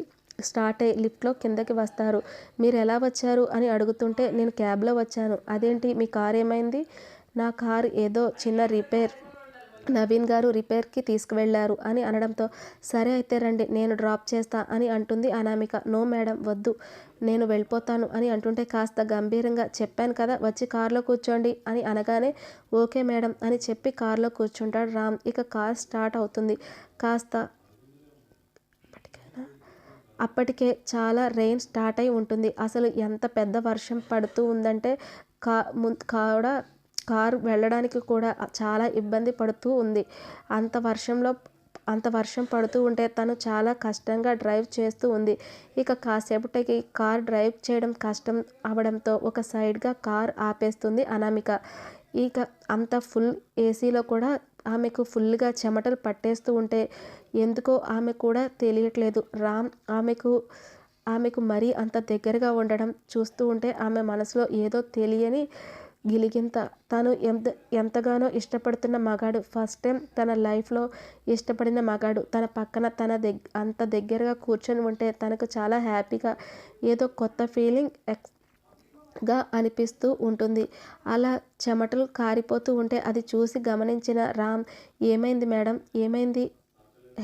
స్టార్ట్ అయ్యి లిఫ్ట్లో కిందకి వస్తారు. మీరు ఎలా వచ్చారు అని అడుగుతుంటే, నేను క్యాబ్లో వచ్చాను. అదేంటి మీ కార్ ఏమైంది? నా కారు ఏదో చిన్న రిపేర్, నవీన్ గారు రిపేర్కి తీసుకువెళ్ళారు అని అనడంతో, సరే అయితే రండి నేను డ్రాప్ చేస్తా అని అంటుంది అనామిక. నో మేడం వద్దు, నేను వెళ్ళిపోతాను అని అంటుంటే, కాస్త గంభీరంగా, చెప్పాను కదా వచ్చి కారులో కూర్చోండి అని అనగానే, ఓకే మేడం అని చెప్పి కారులో కూర్చుంటాడు రామ్. ఇక కార్ స్టార్ట్ అవుతుంది. అప్పటికే చాలా రెయిన్ స్టార్ట్ అయి ఉంటుంది. అసలు ఎంత పెద్ద వర్షం పడుతూ ఉందంటే కారు వెళ్ళడానికి కూడా చాలా ఇబ్బంది పడుతూ ఉంది. అంత వర్షం పడుతూ ఉంటే తను చాలా కష్టంగా డ్రైవ్ చేస్తూ ఉంది. ఇక కాసేపటికి కార్ డ్రైవ్ చేయడం కష్టం అవడంతో ఒక సైడ్గా కార్ ఆపేస్తుంది అనామిక. ఇక అంత ఫుల్ ఏసీలో కూడా ఆమెకు ఫుల్గా చెమటలు పట్టేస్తూ ఉంటే ఎందుకో ఆమె కూడా తెలియట్లేదు. రామ్ ఆమెకు మరీ అంత దగ్గరగా ఉండడం చూస్తూ ఉంటే ఆమె మనసులో ఏదో తెలియని గిలిగింత. తను ఎంతగానో ఇష్టపడుతున్న మగాడు, ఫస్ట్ టైం తన లైఫ్లో ఇష్టపడిన మగాడు తన పక్కన అంత దగ్గరగా కూర్చొని ఉంటే తనకు చాలా హ్యాపీగా, ఏదో కొత్త ఫీలింగ్ గా అనిపిస్తూ ఉంటుంది. అలా చెమటలు కారిపోతూ ఉంటే అది చూసి గమనించిన రామ్, ఏమైంది మేడం, ఏమైంది,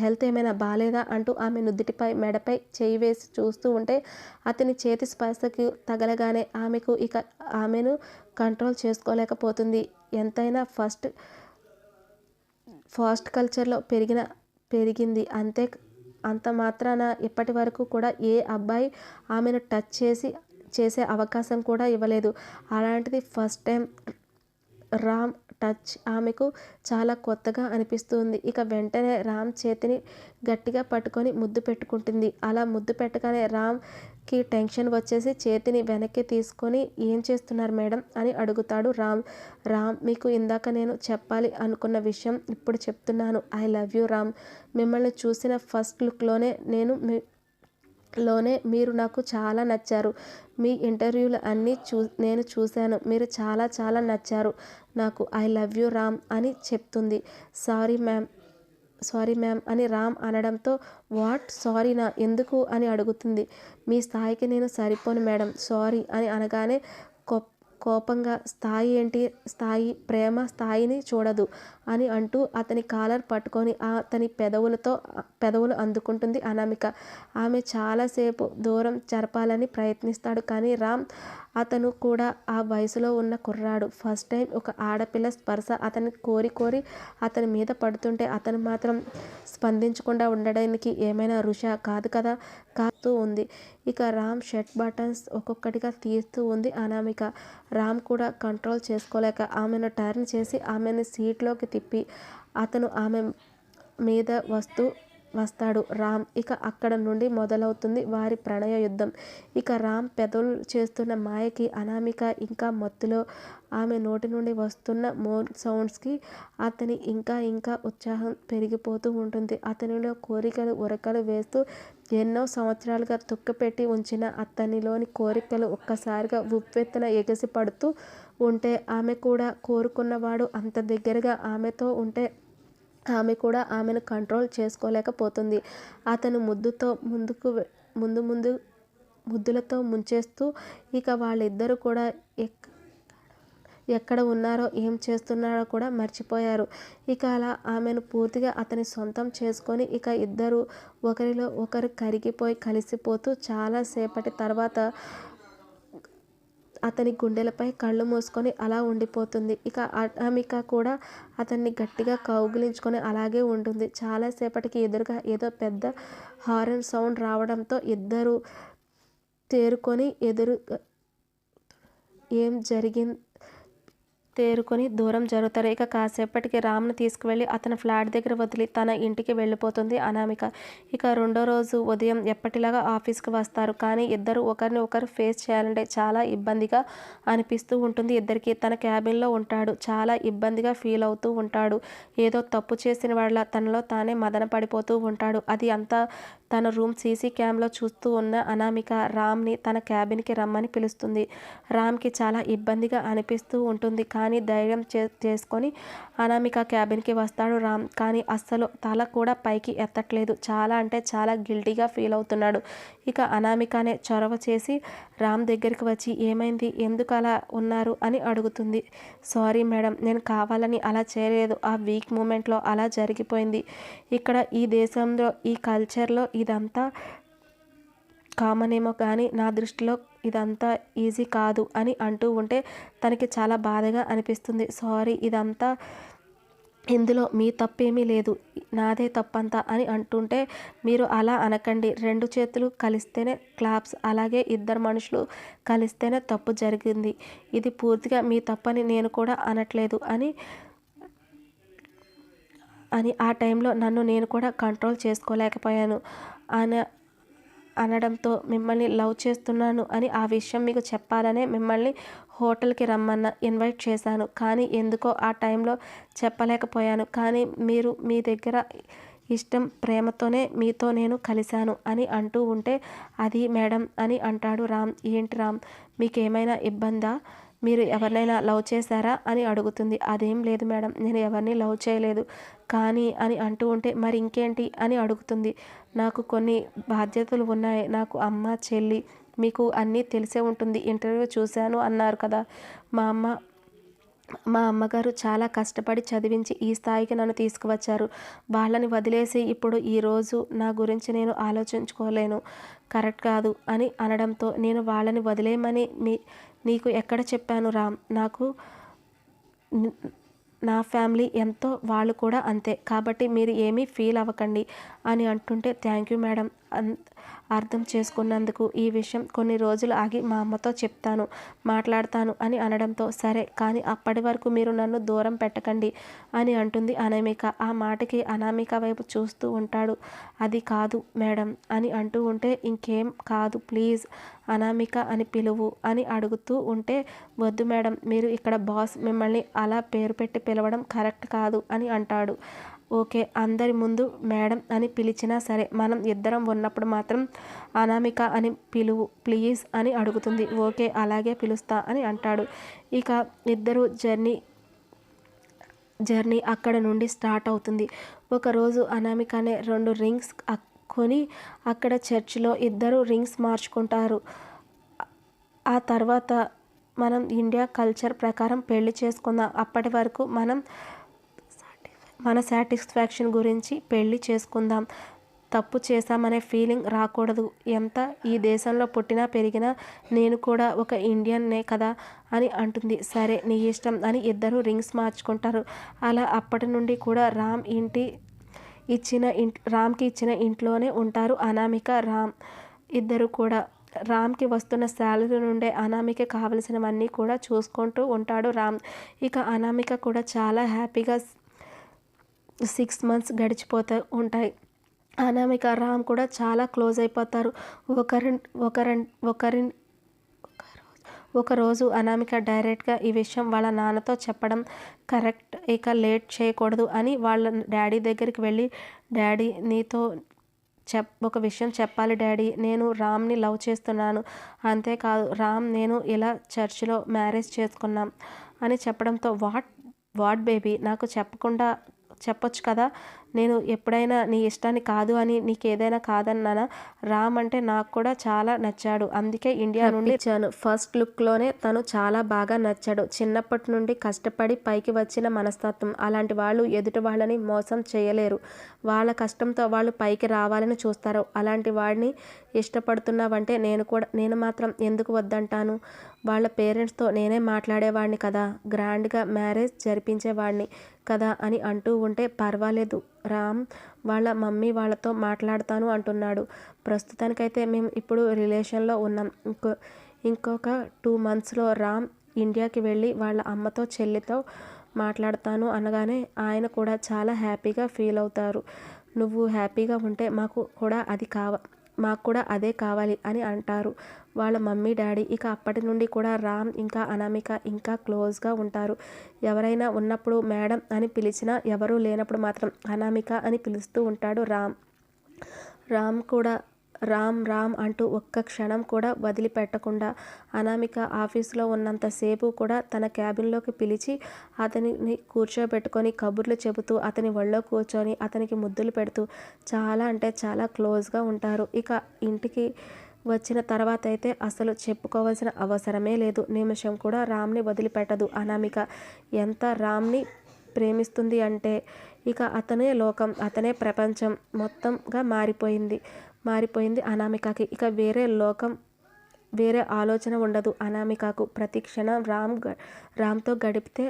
హెల్త్ ఏమైనా బాలేదా అంటూ ఆమె నుదుటిపై మెడపై చేయి వేసి చూస్తూ ఉంటే, అతని చేతి స్పర్శకు తగలగానే ఆమెను కంట్రోల్ చేసుకోలేకపోతుంది. ఎంతైనా ఫాస్ట్ కల్చర్లో పెరిగింది. అంత మాత్రాన ఇప్పటి వరకు కూడా ఏ అబ్బాయి ఆమెను టచ్ చేసే అవకాశం కూడా ఇవ్వలేదు. అలాంటిది ఫస్ట్ టైం రామ్ టచ్ ఆమెకు చాలా కొత్తగా అనిపిస్తుంది. ఇక వెంటనే రామ్ చేతిని గట్టిగా పట్టుకొని ముద్దు పెట్టుకుంటుంది. అలా ముద్దు పెట్టగానే రామ్కి టెన్షన్ వచ్చేసి చేతిని వెనక్కి తీసుకొని, ఏం చేస్తున్నారు మేడం అని అడుగుతాడు రామ్. మీకు ఇందాక నేను చెప్పాలి అనుకున్న విషయం ఇప్పుడు చెప్తున్నాను. I love you Ram. మిమ్మల్ని చూసిన ఫస్ట్ లుక్లోనే మీరు నాకు చాలా నచ్చారు. మీ ఇంటర్వ్యూలు అన్నీ నేను చూశాను. మీరు చాలా చాలా నచ్చారు నాకు. ఐ లవ్ యూ రామ్ అని చెప్తుంది. సారీ మ్యామ్ అని రామ్ అనడంతో, వాట్ సారీనా, ఎందుకు అని అడుగుతుంది. మీ స్థాయికి నేను సరిపోను మేడం, సారీ అని అనగానే కోపంగా, స్థాయి ఏంటి, ప్రేమ స్థాయిని చూడదు అని అంటూ అతని కాలర్ పట్టుకొని అతని పెదవులు అందుకుంటుంది అనామిక. ఆమె చాలాసేపు దూరం జరపాలని ప్రయత్నిస్తాడు. కానీ రామ్, అతను కూడా ఆ వయసులో ఉన్న కుర్రాడు. ఫస్ట్ టైం ఒక ఆడపిల్ల స్పర్శ అతని కోరి అతని మీద పడుతుంటే అతను మాత్రం స్పందించకుండా ఉండడానికి ఏమైనా రుషా కాదు కదా, కాస్తూ ఉంది. ఇక రామ్ షర్ట్ బటన్స్ ఒక్కొక్కటిగా తీస్తూ ఉంది అనామిక. రామ్ కూడా కంట్రోల్ చేసుకోలేక ఆమెను టర్న్ చేసి ఆమెను సీట్లోకి తిప్పి, అతను మీద వస్తాడు రామ్. ఇక అక్కడ నుండి మొదలవుతుంది వారి ప్రణయ యుద్ధం. ఇక రామ్ పెదవులు చేస్తున్న మాయకి అనామిక ఇంకా మత్తులో ఆమె నోటి నుండి వస్తున్న మోన్ సౌండ్స్కి అతని ఇంకా ఇంకా ఉత్సాహం పెరిగిపోతూ ఉంటుంది. అతనిలో కోరికలు ఉరకలు వేస్తూ ఎన్నో సంవత్సరాలుగా తుక్కపెట్టి ఉంచిన అతనిలోని కోరికలు ఒక్కసారిగా ఉవ్వెత్తున ఎగసి పడుతూ ఉంటే ఆమె కూడా కోరుకున్నవాడు అంత దగ్గరగా ఆమెతో ఉంటే ఆమె కూడా ఆమెను కంట్రోల్ చేసుకోలేకపోతుంది. అతను ముద్దులతో ముంచేస్తూ ఇక వాళ్ళిద్దరూ కూడా ఎక్కడ ఉన్నారో ఏం చేస్తున్నారో కూడా మర్చిపోయారు. ఇక అలా ఆమెను పూర్తిగా అతని సొంతం చేసుకొని ఇక ఇద్దరు ఒకరిలో ఒకరు కరిగిపోయి కలిసిపోతూ చాలా సేపటి తర్వాత అతని గుండెలపై కళ్ళు మూసుకొని అలా ఉండిపోతుంది. ఇక అనామిక కూడా అతన్ని గట్టిగా కౌగిలించుకొని అలాగే ఉంటుంది. చాలాసేపటికి ఎదురుగా ఏదో పెద్ద హారన్ సౌండ్ రావడంతో ఇద్దరు తేరుకొని దూరం జరుగుతారు. ఇక కాసేపటికి రామ్ను తీసుకువెళ్ళి అతని ఫ్లాట్ దగ్గర వదిలి తన ఇంటికి వెళ్ళిపోతుంది అనామిక. ఇక రెండో రోజు ఉదయం ఎప్పటిలాగా ఆఫీస్కి వస్తారు. కానీ ఇద్దరు ఒకరిని ఒకరు ఫేస్ చేయాలంటే చాలా ఇబ్బందిగా అనిపిస్తూ ఉంటుంది ఇద్దరికి. తన క్యాబిన్లో ఉంటాడు. చాలా ఇబ్బందిగా ఫీల్ అవుతూ ఉంటాడు. ఏదో తప్పు చేసిన వాళ్ళ తనలో తానే మదన పడిపోతూ ఉంటాడు. అది అంతా తన రూమ్ సీసీ క్యామ్లో చూస్తూ ఉన్న అనామిక రామ్ని తన క్యాబిన్కి రమ్మని పిలుస్తుంది. రామ్కి చాలా ఇబ్బందిగా అనిపిస్తూ ఉంటుంది. కానీ ధైర్యం చేసుకొని అనామిక క్యాబిన్కి వస్తాడు రామ్. కానీ అస్సలు తల కూడా పైకి ఎత్తట్లేదు. చాలా అంటే చాలా గిల్టీగా ఫీల్ అవుతున్నాడు. ఇక అనామికనే చొరవ చేసి రామ్ దగ్గరికి వచ్చి ఏమైంది, ఎందుకు అలా ఉన్నారు అని అడుగుతుంది. సారీ మేడం, నేను కావాలని అలా చేయలేదు. ఆ వీక్ మూమెంట్లో అలా జరిగిపోయింది. ఇక్కడ ఈ దేశంలో ఈ కల్చర్లో ఇదంతా కామన్ ఏమో కానీ నా దృష్టిలో ఇదంతా ఈజీ కాదు అని అంటూ ఉంటే తనకి చాలా బాధగా అనిపిస్తుంది. సారీ, ఇదంతా ఇందులో మీ తప్పేమీ లేదు, నాదే తప్పంతా అని అంటుంటే మీరు అలా అనకండి. 2 చేతులు కలిస్తేనే క్లాప్స్, అలాగే ఇద్దరు మనుషులు కలిస్తేనే తప్పు జరిగింది. ఇది పూర్తిగా మీ తప్పని నేను కూడా అనట్లేదు అని ఆ టైంలో నన్ను నేను కూడా కంట్రోల్ చేసుకోలేకపోయాను అనడంతో మిమ్మల్ని లవ్ చేస్తున్నాను అని ఆ విషయం మీకు చెప్పాలనే మిమ్మల్ని హోటల్కి ఇన్వైట్ చేశాను. కానీ ఎందుకో ఆ టైంలో చెప్పలేకపోయాను. కానీ మీరు మీ దగ్గర ఇష్టం ప్రేమతోనే మీతో నేను కలిశాను అని అంటూ ఉంటే అది మేడం అని అంటాడు రామ్. ఏంటి రామ్, మీకేమైనా ఇబ్బందా, మీరు ఎవరినైనా లవ్ చేశారా అని అడుగుతుంది. అదేం లేదు మేడం, నేను ఎవరిని లవ్ చేయలేదు కానీ అని అంటూ ఉంటే మరి ఇంకేంటి అని అడుగుతుంది. నాకు కొన్ని బాధ్యతలు ఉన్నాయి. నాకు అమ్మ చెల్లి, మీకు అన్నీ తెలిసే ఉంటుంది. ఇంటర్వ్యూ చూశాను అన్నారు కదా, మా అమ్మగారు చాలా కష్టపడి చదివించి ఈ స్థాయికి నన్ను తీసుకువచ్చారు. వాళ్ళని వదిలేసి ఇప్పుడు ఈరోజు నా గురించి నేను ఆలోచించుకోలేను, కరెక్ట్ కాదు అని అనడంతో నేను వాళ్ళని వదిలేయమని నీకు ఎక్కడ చెప్పాను రామ్, నా ఫ్యామిలీ ఎంతో వాళ్ళు కూడా అంతే, కాబట్టి మీరు ఏమీ ఫీల్ అవ్వకండి అని అంటుంటే థ్యాంక్ యూ మేడం అర్థం చేసుకున్నందుకు. ఈ విషయం కొన్ని రోజులు ఆగి మా అమ్మతో మాట్లాడతాను అని అనడంతో సరే, కానీ అప్పటి వరకు మీరు నన్ను దూరం పెట్టకండి అని అంటుంది అనామిక. ఆ మాటకి అనామిక వైపు చూస్తూ ఉంటాడు. అది కాదు మేడం అని అంటూ ఉంటే ఇంకేం కాదు ప్లీజ్ అనామిక అని పిలువు అని అడుగుతూ ఉంటే వద్దు మేడం, మీరు ఇక్కడ బాస్, మిమ్మల్ని అలా పేరు పెట్టి పిలవడం కరెక్ట్ కాదు అని అంటాడు. ఓకే, అందరి ముందు మేడం అని పిలిచినా సరే మనం ఇద్దరం ఉన్నప్పుడు మాత్రం అనామిక అని పిలువు ప్లీజ్ అని అడుగుతుంది. ఓకే అలాగే పిలుస్తా అని అంటాడు. ఇక ఇద్దరు జర్నీ అక్కడ నుండి స్టార్ట్ అవుతుంది. ఒకరోజు అనామికనే 2 రింగ్స్ కొని అక్కడ చర్చిలో ఇద్దరు రింగ్స్ మార్చుకుంటారు. ఆ తర్వాత మనం ఇండియా కల్చర్ ప్రకారం పెళ్లి చేసుకుందాం, అప్పటి వరకు మన సాటిస్ఫాక్షన్ గురించి పెళ్లి చేసుకుందాం, తప్పు చేశామనే ఫీలింగ్ రాకూడదు, ఎంత ఈ దేశంలో పుట్టినా పెరిగినా నేను కూడా ఒక ఇండియన్నే కదా అని అంటుంది. సరే నీ ఇష్టం అని ఇద్దరు రింగ్స్ మార్చుకుంటారు. అలా అప్పటి నుండి కూడా రామ్కి ఇచ్చిన ఇంట్లోనే ఉంటారు అనామిక రామ్ ఇద్దరు కూడా. రామ్కి వస్తున్న శాలరీ నుండే అనామిక కావలసినవన్నీ కూడా చూసుకుంటూ ఉంటాడు రామ్. ఇక అనామిక కూడా చాలా హ్యాపీగా 6 మంత్స్ గడిచిపోతూ ఉంటాయి. అనామిక, రామ్ కూడా చాలా క్లోజ్ అయిపోతారు. ఒకరి ఒకరి ఒకరి ఒకరోజు అనామిక డైరెక్ట్గా ఈ విషయం వాళ్ళ నాన్నతో చెప్పడం కరెక్ట్, ఇక లేట్ చేయకూడదు అని వాళ్ళ డాడీ దగ్గరికి వెళ్ళి, డాడీ నీతో ఒక విషయం చెప్పాలి డాడీ, నేను రామ్ని లవ్ చేస్తున్నాను, అంతేకాదు రామ్ నేను ఇలా చర్చిలో మ్యారేజ్ చేసుకున్నాం అని చెప్పడంతో వాట్ బేబీ, నాకు చెప్పకుండా చెప్పొచ్చు కదా, నేను ఎప్పుడైనా నీ ఇష్టాన్ని కాదు అని నీకేదైనా కాదన్నానా, రామ్ అంటే నాకు కూడా చాలా నచ్చాడు, అందుకే ఇండియా నుండి ఇచ్చాను. ఫస్ట్ లుక్లోనే తను చాలా బాగా నచ్చాడు. చిన్నప్పటి నుండి కష్టపడి పైకి వచ్చిన మనస్తత్వం, అలాంటి వాళ్ళు ఎదుటి వాళ్ళని మోసం చేయలేరు, వాళ్ళ కష్టంతో వాళ్ళు పైకి రావాలని చూస్తారు. అలాంటి వాడిని ఇష్టపడుతున్నావంటే నేను మాత్రం ఎందుకు వద్దంటాను, వాళ్ళ పేరెంట్స్తో నేనే మాట్లాడేవాడిని కదా, గ్రాండ్గా మ్యారేజ్ జరిపించేవాడిని కదా అని అంటూ ఉంటే, పర్వాలేదు రామ్ వాళ్ళ మమ్మీ వాళ్ళతో మాట్లాడతాను అంటున్నాడు, ప్రస్తుతానికైతే మేము ఇప్పుడు రిలేషన్లో ఉన్నాం, ఇంకొక 2 మంత్స్లో రామ్ ఇండియాకి వెళ్ళి వాళ్ళ అమ్మతో చెల్లితో మాట్లాడతాను అనగానే ఆయన కూడా చాలా హ్యాపీగా ఫీల్ అవుతారు. నువ్వు హ్యాపీగా ఉంటే మాకు కూడా అదే కావాలి అని అంటారు వాళ్ళ మమ్మీ డాడీ. ఇక అప్పటి నుండి కూడా రామ్ ఇంకా అనామిక ఇంకా క్లోజ్గా ఉంటారు. ఎవరైనా ఉన్నప్పుడు మేడం అని పిలిచినా, ఎవరూ లేనప్పుడు మాత్రం అనామిక అని పిలుస్తూ ఉంటాడు రామ్. రామ్ కూడా రామ్ అంటూ ఒక్క క్షణం కూడా వదిలిపెట్టకుండా అనామిక ఆఫీసులో ఉన్నంతసేపు కూడా తన క్యాబిన్లోకి పిలిచి అతనిని కూర్చోబెట్టుకొని కబుర్లు చెబుతూ అతని ఒళ్ళో కూర్చొని అతనికి ముద్దులు పెడుతూ చాలా అంటే చాలా క్లోజ్గా ఉంటారు. ఇక ఇంటికి వచ్చిన తర్వాత అయితే అసలు చెప్పుకోవాల్సిన అవసరమే లేదు. నిమిషం కూడా రామ్ని వదిలిపెట్టదు అనామిక. ఎంత రామ్ని ప్రేమిస్తుంది అంటే ఇక అతనే లోకం, అతనే ప్రపంచం మొత్తంగా మారిపోయింది అనామికకి. ఇక వేరే ఆలోచన ఉండదు అనామికకు. ప్రతి క్షణం రామ్తో గడిపితే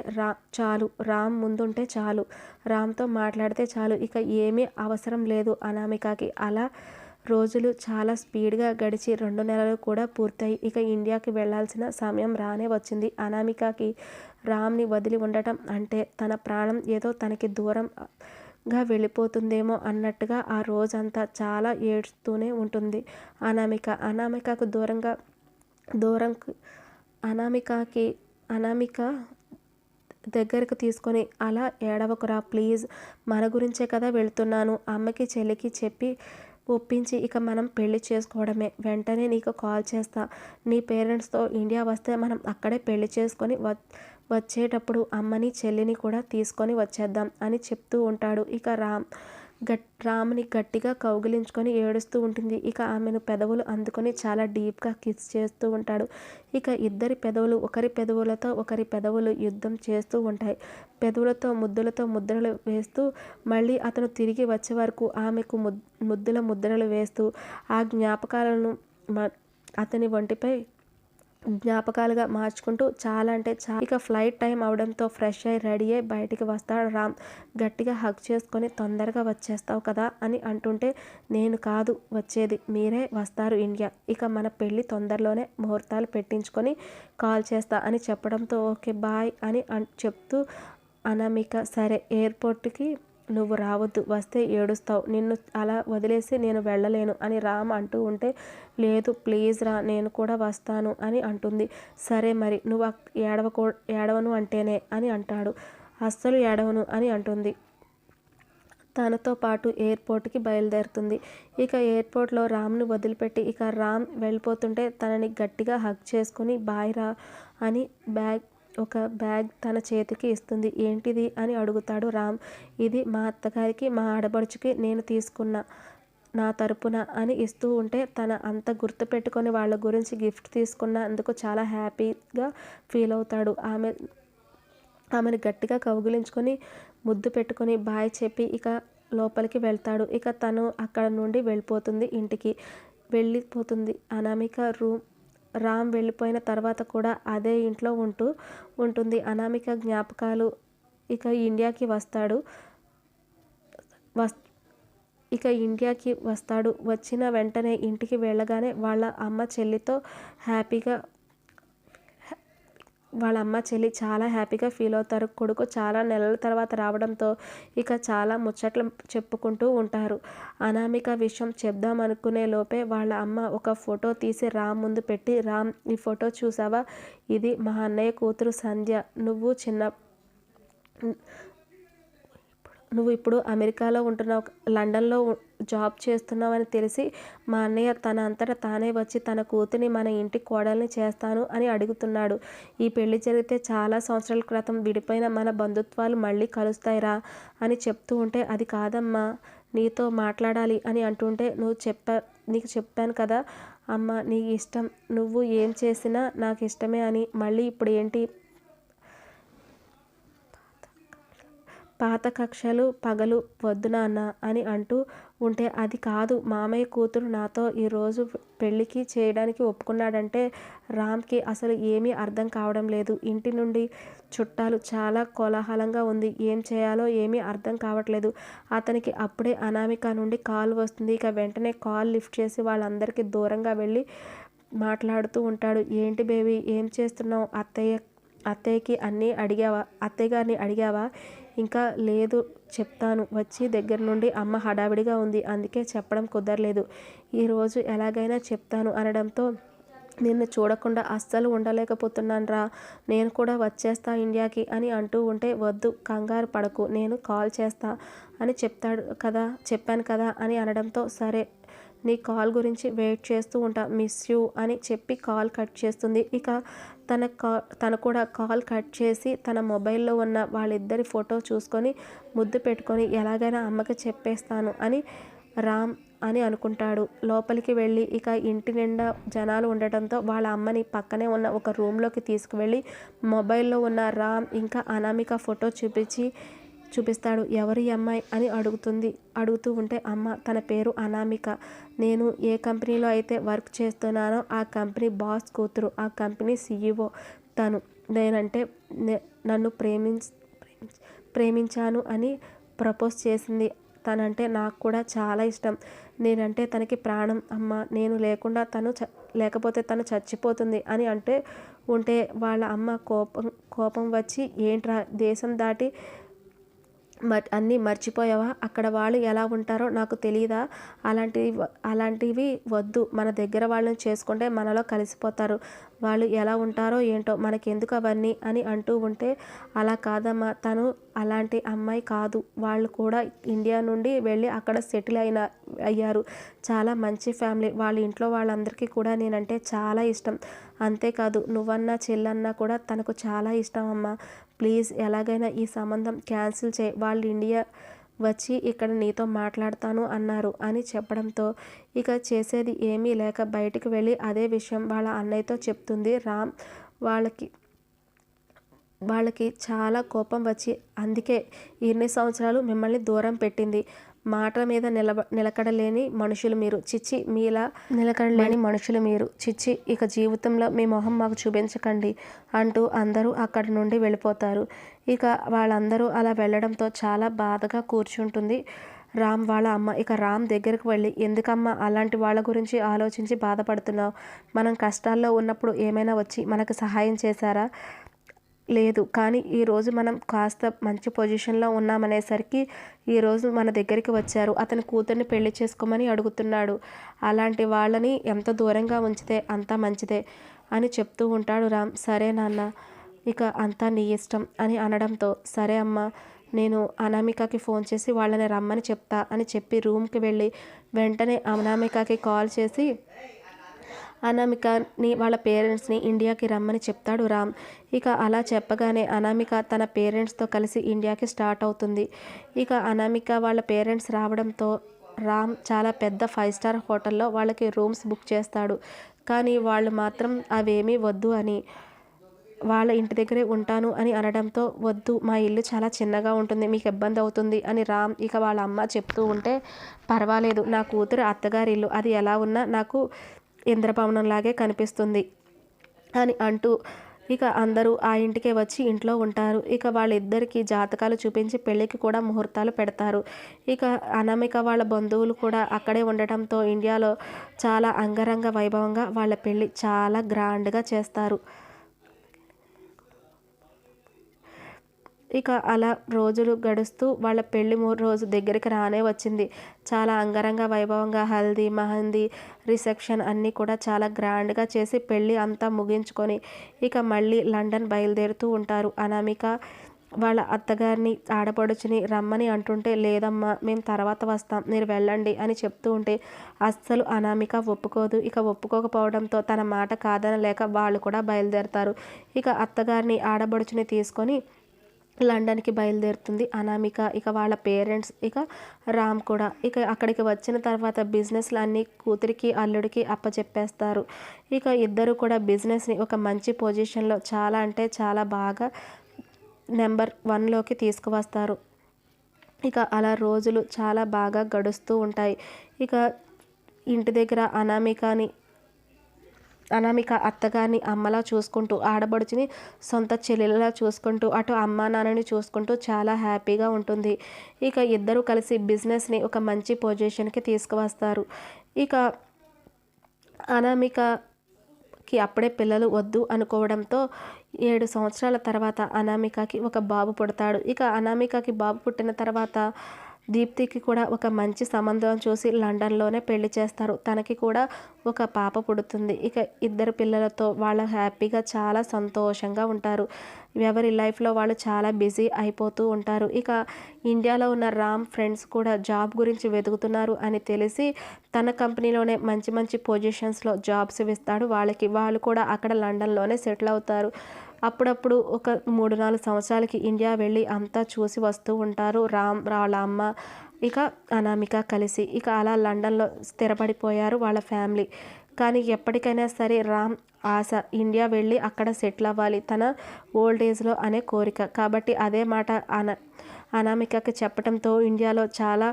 చాలు, రామ్ ముందుంటే చాలు, రామ్తో మాట్లాడితే చాలు, ఇక ఏమీ అవసరం లేదు అనామికకి. అలా రోజులు చాలా స్పీడ్గా గడిచి 2 నెలలు కూడా పూర్తయి ఇక ఇండియాకి వెళ్లాల్సిన సమయం రానే వచ్చింది అనామికకి. రామ్ని వదిలి ఉండటం అంటే తన ప్రాణం ఏదో తనకి దూరంగా వెళ్ళిపోతుందేమో అన్నట్టుగా ఆ రోజంతా చాలా ఏడుస్తూనే ఉంటుంది అనామిక. అనామిక దగ్గరకు తీసుకొని, అలా ఏడవకురా ప్లీజ్, మన గురించే కదా వెళ్తున్నాను, అమ్మకి చెల్లికి చెప్పి ఒప్పించి ఇక మనం పెళ్లి చేసుకోవడమే, వెంటనే నీకు కాల్ చేస్తా, నీ పేరెంట్స్తో ఇండియా వస్తే మనం అక్కడే పెళ్లి చేసుకొని వచ్చేటప్పుడు అమ్మని చెల్లిని కూడా తీసుకొని వచ్చేద్దాం అని చెప్తూ ఉంటాడు. ఇక రామ్ని గట్టిగా కౌగిలించుకొని ఏడుస్తూ ఉంటుంది. ఇక ఆమెను పెదవులు అందుకొని చాలా డీప్గా కిస్ చేస్తూ ఉంటాడు. ఇక ఇద్దరి పెదవులు ఒకరి పెదవులు యుద్ధం చేస్తూ ఉంటాయి. పెదవులతో ముద్రలు వేస్తూ మళ్ళీ అతను తిరిగి వచ్చే వరకు ఆమెకు ముద్రలు వేస్తూ ఆ జ్ఞాపకాలను అతని ఒంటిపై జ్ఞాపకాలుగా మార్చుకుంటూ చాలా అంటే చాలా. ఇక ఫ్లైట్ టైం అవడంతో ఫ్రెష్ అయి రెడీ అయి బయటికి వస్తాడు రామ్. గట్టిగా హగ్ చేసుకొని, తొందరగా వచ్చేస్తావు కదా అని అంటుంటే, నేను కాదు వచ్చేది, మీరే వస్తారు ఇండియా, ఇక మన పెళ్ళి తొందరలోనే ముహూర్తాలు పెట్టించుకొని కాల్ చేస్తా అని చెప్పడంతో ఓకే బాయ్ అని చెప్తూ అనామిక, సరే ఎయిర్పోర్ట్కి నువ్వు రావద్దు, వస్తే ఏడుస్తావు, నిన్ను అలా వదిలేసి నేను వెళ్ళలేను అని రామ్ అంటూ ఉంటే, లేదు ప్లీజ్ రా, నేను కూడా వస్తాను అని అంటుంది. సరే మరి నువ్వు ఏడవను అంటేనే అని అంటాడు. అస్సలు ఏడవను అని అంటుంది. తనతో పాటు ఎయిర్పోర్ట్కి బయలుదేరుతుంది. ఇక ఎయిర్పోర్ట్లో రామ్ను వదిలిపెట్టి ఇక రామ్ వెళ్ళిపోతుంటే తనని గట్టిగా హగ్ చేసుకుని బాయ్ రా అని ఒక బ్యాగ్ తన చేతికి ఇస్తుంది. ఏంటిది అని అడుగుతాడు రామ్. ఇది మా అత్తగారికి మా ఆడపడుచుకి నేను తీసుకున్న నా తరపున అని ఇస్తూ ఉంటే, తన అంత గుర్తుపెట్టుకొని వాళ్ళ గురించి గిఫ్ట్ తీసుకున్నందుకు చాలా హ్యాపీగా ఫీల్ అవుతాడు. ఆమెను గట్టిగా కౌగిలించుకొని ముద్దు పెట్టుకొని బాయ్ చెప్పి ఇక లోపలికి వెళ్తాడు. ఇక తను అక్కడ నుండి వెళ్ళిపోతుంది అనామిక. రామ్ వెళ్ళిపోయిన తర్వాత కూడా అదే ఇంట్లో ఉంటుంది అనామిక జ్ఞాపకాలు. ఇక ఇండియాకి వస్తాడు. వచ్చిన వెంటనే ఇంటికి వెళ్ళగానే వాళ్ళ అమ్మ చెల్లితో హ్యాపీగా వాళ్ళ అమ్మ చెల్లి చాలా హ్యాపీగా ఫీల్ అవుతారు. కొడుకు చాలా నెలల తర్వాత రావడంతో ఇక చాలా ముచ్చట్లు చెప్పుకుంటూ ఉంటారు. అనామిక విషయం చెప్దామనుకునే లోపే వాళ్ళ అమ్మ ఒక ఫోటో తీసి రామ్ ముందు పెట్టి, రామ్ ఈ ఫోటో చూసావా? ఇది మా అన్నయ్య కూతురు సంధ్య. నువ్వు ఇప్పుడు అమెరికాలో ఉంటున్నావు, లండన్లో జాబ్ చేస్తున్నావని తెలిసి మా అన్నయ్య తన అంతటా తానే వచ్చి తన కూతురిని మన ఇంటి కోడల్ని చేస్తాను అని అడుగుతున్నాడు. ఈ పెళ్లి జరిగితే చాలా సంవత్సరాల క్రితం విడిపోయిన మన బంధుత్వాలు మళ్ళీ కలుస్తాయిరా అని చెప్తూ ఉంటే, అది కాదమ్మా నీతో మాట్లాడాలి అని అంటుంటే, నీకు చెప్పాను కదా అమ్మ, నీ ఇష్టం, నువ్వు ఏం చేసినా నాకు ఇష్టమే అని. మళ్ళీ ఇప్పుడు ఏంటి పాత కక్షలు పగలు వద్దు నాన్న అని అంటూ ఉంటే, అది కాదు మామయ్య కూతురు నాతో ఈరోజు పెళ్ళికి చేయడానికి ఒప్పుకున్నాడంటే రామ్కి అసలు ఏమీ అర్థం కావడం లేదు. ఇంటి నుండి చుట్టాలు చాలా కోలాహలంగా ఉంది. ఏం చేయాలో ఏమీ అర్థం కావట్లేదు. అతనికి అప్పుడే అనామిక నుండి కాల్ వస్తుంది. ఇక వెంటనే కాల్ లిఫ్ట్ చేసి వాళ్ళందరికీ దూరంగా వెళ్ళి మాట్లాడుతూ ఉంటాడు. ఏంటి బేబీ, ఏం చేస్తున్నావు? అత్తయ్యకి అత్తయ్య గారిని అడిగావా? ఇంకా లేదు, చెప్తాను. వచ్చి దగ్గర నుండి అమ్మ హడావిడిగా ఉంది, అందుకే చెప్పడం కుదరలేదు. ఈరోజు ఎలాగైనా చెప్తాను అనడంతో, నిన్ను చూడకుండా అస్సలు ఉండలేకపోతున్నానురా, నేను కూడా వచ్చేస్తా ఇండియాకి అని అంటూ ఉంటే, వద్దు కంగారు పడకు, నేను కాల్ చేస్తా అని చెప్పాను కదా అని అనడంతో, సరే నీ కాల్ గురించి వెయిట్ చేస్తూ ఉంటా, మిస్ యూ అని చెప్పి కాల్ కట్ చేస్తుంది. ఇక తను కూడా కాల్ కట్ చేసి తన మొబైల్లో ఉన్న వాళ్ళిద్దరి ఫోటో చూసుకొని ముద్దు పెట్టుకొని ఎలాగైనా అమ్మకి చెప్పేస్తాను అని రామ్ అని అనుకుంటాడు. లోపలికి వెళ్ళి ఇక ఇంటి నిండా జనాలు ఉండటంతో వాళ్ళ అమ్మని పక్కనే ఉన్న ఒక రూమ్లోకి తీసుకువెళ్ళి మొబైల్లో ఉన్న రామ్ ఇంకా అనామిక ఫోటో చూపిస్తాడు. ఎవరి అమ్మాయి అని అడుగుతూ ఉంటే, అమ్మ తన పేరు అనామిక, నేను ఏ కంపెనీలో అయితే వర్క్ చేస్తున్నానో ఆ కంపెనీ బాస్ కూతురు, ఆ కంపెనీ CEO తను. నేనంటే నన్ను ప్రేమించాను అని ప్రపోజ్ చేసింది. తనంటే నాకు కూడా చాలా ఇష్టం. నేనంటే తనకి ప్రాణం అమ్మ. నేను లేకపోతే తను చచ్చిపోతుంది అని ఉంటే వాళ్ళ అమ్మ కోపం వచ్చి, ఏంట్రా దేశం దాటి అన్నీ మర్చిపోయావా? అక్కడ వాళ్ళు ఎలా ఉంటారో నాకు తెలియదా? అలాంటివి వద్దు, మన దగ్గర వాళ్ళని చేసుకుంటే మనలో కలిసిపోతారు. వాళ్ళు ఎలా ఉంటారో ఏంటో, మనకెందుకు అవన్నీ అని అంటూ ఉంటే, అలా కాదమ్మా, తను అలాంటి అమ్మాయి కాదు. వాళ్ళు కూడా ఇండియా నుండి వెళ్ళి అక్కడ సెటిల్ అయ్యారు. చాలా మంచి ఫ్యామిలీ. వాళ్ళ ఇంట్లో వాళ్ళందరికీ కూడా నేనంటే చాలా ఇష్టం. అంతేకాదు నువ్వన్నా చెల్లన్నా కూడా తనకు చాలా ఇష్టం అమ్మా. ప్లీజ్ ఎలాగైనా ఈ సంబంధం క్యాన్సిల్ చేయి. వాళ్ళు ఇండియా వచ్చి ఇక్కడ నీతో మాట్లాడతాను అన్నారు అని చెప్పడంతో ఇక చేసేది ఏమీ లేక బయటికి వెళ్ళి అదే విషయం వాళ్ళ అన్నయ్యతో చెప్తుంది. రామ్ వాళ్ళకి చాలా కోపం వచ్చి, అందుకే ఇన్ని సంవత్సరాలు మిమ్మల్ని దూరం పెట్టింది. మాట మీద నిలకడలేని మనుషులు మీరు, చిచ్చి, మీలా నిలకడలేని మనుషులు మీరు, చిచ్చి, ఇక జీవితంలో మీ మొహం మాకు చూపించకండి అంటూ అందరూ అక్కడి నుండి వెళ్ళిపోతారు. ఇక వాళ్ళందరూ అలా వెళ్ళడంతో చాలా బాధగా కూర్చుంటుంది రామ్ వాళ్ళ అమ్మ. ఇక రామ్ దగ్గరకు వెళ్ళి, ఎందుకమ్మా అలాంటి వాళ్ళ గురించి ఆలోచించి బాధపడుతున్నావు? మనం కష్టాల్లో ఉన్నప్పుడు ఏమైనా వచ్చి మనకు సహాయం చేశారా? లేదు. కానీ ఈరోజు మనం కాస్త మంచి పొజిషన్లో ఉన్నామనేసరికి ఈరోజు మన దగ్గరికి వచ్చారు. అతని కూతుర్ని పెళ్లి చేసుకోమని అడుగుతున్నాడు. అలాంటి వాళ్ళని ఎంత దూరంగా ఉంచితే అంత మంచిదే అని చెప్తూ ఉంటాడు రామ్. సరే నాన్న, ఇక అంతా నీ ఇష్టం అని అనడంతో, సరే అమ్మ, నేను అనామికకి ఫోన్ చేసి వాళ్ళని రమ్మని చెప్తా అని చెప్పి రూమ్కి వెళ్ళి వెంటనే అనామికకి కాల్ చేసి అనామికని వాళ్ళ పేరెంట్స్ని ఇండియాకి రమ్మని చెప్తాడు రామ్. ఇక అలా చెప్పగానే అనామిక తన పేరెంట్స్తో కలిసి ఇండియాకి స్టార్ట్ అవుతుంది. ఇక అనామిక వాళ్ళ పేరెంట్స్ రావడంతో రామ్ చాలా పెద్ద 5 స్టార్ హోటల్లో వాళ్ళకి రూమ్స్ బుక్ చేస్తాడు. కానీ వాళ్ళు మాత్రం అవేమీ వద్దు అని, వాళ్ళ ఇంటి దగ్గరే ఉంటాను అని అనడంతో, వద్దు, మా ఇల్లు చాలా చిన్నగా ఉంటుంది, మీకు ఇబ్బంది అవుతుంది అని రామ్ ఇక వాళ్ళ అమ్మ చెప్తూ ఉంటే, పర్వాలేదు, నా కూతురు అత్తగారి ఇల్లు, అది ఎలా ఉన్నా నాకు ఇంద్రభవనంలాగే కనిపిస్తుంది అని అంటూ ఇక అందరూ ఆ ఇంటికే వచ్చి ఇంట్లో ఉంటారు. ఇక వాళ్ళిద్దరికీ జాతకాలు చూపించి పెళ్ళికి కూడా ముహూర్తాలు పెడతారు. ఇక అనామిక వాళ్ళ బంధువులు కూడా అక్కడే ఉండటంతో ఇండియాలో చాలా అంగరంగ వైభవంగా వాళ్ళ పెళ్ళి చాలా గ్రాండ్గా చేస్తారు. ఇక అలా రోజులు గడుస్తూ వాళ్ళ పెళ్లి రోజు దగ్గరికి రానే వచ్చింది. చాలా అంగరంగ వైభవంగా హల్దీ, మెహందీ, రిసెప్షన్ అన్నీ కూడా చాలా గ్రాండ్గా చేసి పెళ్ళి అంతా ముగించుకొని ఇక మళ్ళీ లండన్ బయలుదేరుతూ ఉంటారు. అనామిక వాళ్ళ అత్తగారిని, ఆడపడుచుని రమ్మని అంటుంటే, లేదమ్మా మేము తర్వాత వస్తాం, మీరు వెళ్ళండి అని చెప్తూ ఉంటే అస్సలు అనామిక ఒప్పుకోదు. ఇక ఒప్పుకోకపోవడంతో తన మాట కాదనలేక వాళ్ళు కూడా బయలుదేరతారు. ఇక అత్తగారిని, ఆడపడుచుని తీసుకొని లండన్కి బయలుదేరుతుంది అనామిక. ఇక వాళ్ళ పేరెంట్స్, ఇక రామ్ కూడా. ఇక అక్కడికి వచ్చిన తర్వాత బిజినెస్లు అన్నీ కూతురికి, అల్లుడికి అప్పచెప్పేస్తారు. ఇక ఇద్దరు కూడా బిజినెస్ని ఒక మంచి పొజిషన్లో చాలా అంటే చాలా బాగా నెంబర్ 1లోకి తీసుకువస్తారు. ఇక అలా రోజులు చాలా బాగా గడుస్తూ ఉంటాయి. ఇక ఇంటి దగ్గర అనామిక అత్తగారిని అమ్మలా చూసుకుంటూ, ఆడబడుచుని సొంత చెల్లెలలా చూసుకుంటూ, అటు అమ్మా నాన్నని చూసుకుంటూ చాలా హ్యాపీగా ఉంటుంది. ఇక ఇద్దరు కలిసి బిజినెస్ని ఒక మంచి పొజిషన్కి తీసుకువస్తారు. ఇక అనామికకి అప్పుడే పిల్లలు వద్దు అనుకోవడంతో 7 సంవత్సరాల తర్వాత అనామికకి ఒక బాబు పుడతాడు. ఇక అనామికకి బాబు పుట్టిన తర్వాత దీప్తికి కూడా ఒక మంచి సంబంధం చూసి లండన్లోనే పెళ్లి చేస్తారు. తనకి కూడా ఒక పాప పుడుతుంది. ఇక ఇద్దరు పిల్లలతో వాళ్ళు హ్యాపీగా చాలా సంతోషంగా ఉంటారు. ఎవరి లైఫ్లో వాళ్ళు చాలా బిజీ అయిపోతూ ఉంటారు. ఇక ఇండియాలో ఉన్న రామ్ ఫ్రెండ్స్ కూడా జాబ్ గురించి వెతుకుతున్నారు అని తెలిసి తన కంపెనీలోనే మంచి మంచి పొజిషన్స్లో జాబ్స్ ఇస్తాడు వాళ్ళకి. వాళ్ళు కూడా అక్కడ లండన్లోనే సెటిల్ అవుతారు. అప్పుడప్పుడు ఒక 3-4 సంవత్సరాలకి ఇండియా వెళ్ళి అంతా చూసి వస్తూ ఉంటారు రామ్, వాళ్ళ అమ్మ, ఇక అనామిక కలిసి. ఇక అలా లండన్లో స్థిరపడిపోయారు వాళ్ళ ఫ్యామిలీ. కానీ ఎప్పటికైనా సరే రామ్ ఆశ ఇండియా వెళ్ళి అక్కడ సెటిల్ అవ్వాలి తన ఓల్డ్ ఏజ్లో అనే కోరిక. కాబట్టి అదే మాట అనామికకి చెప్పడంతో ఇండియాలో చాలా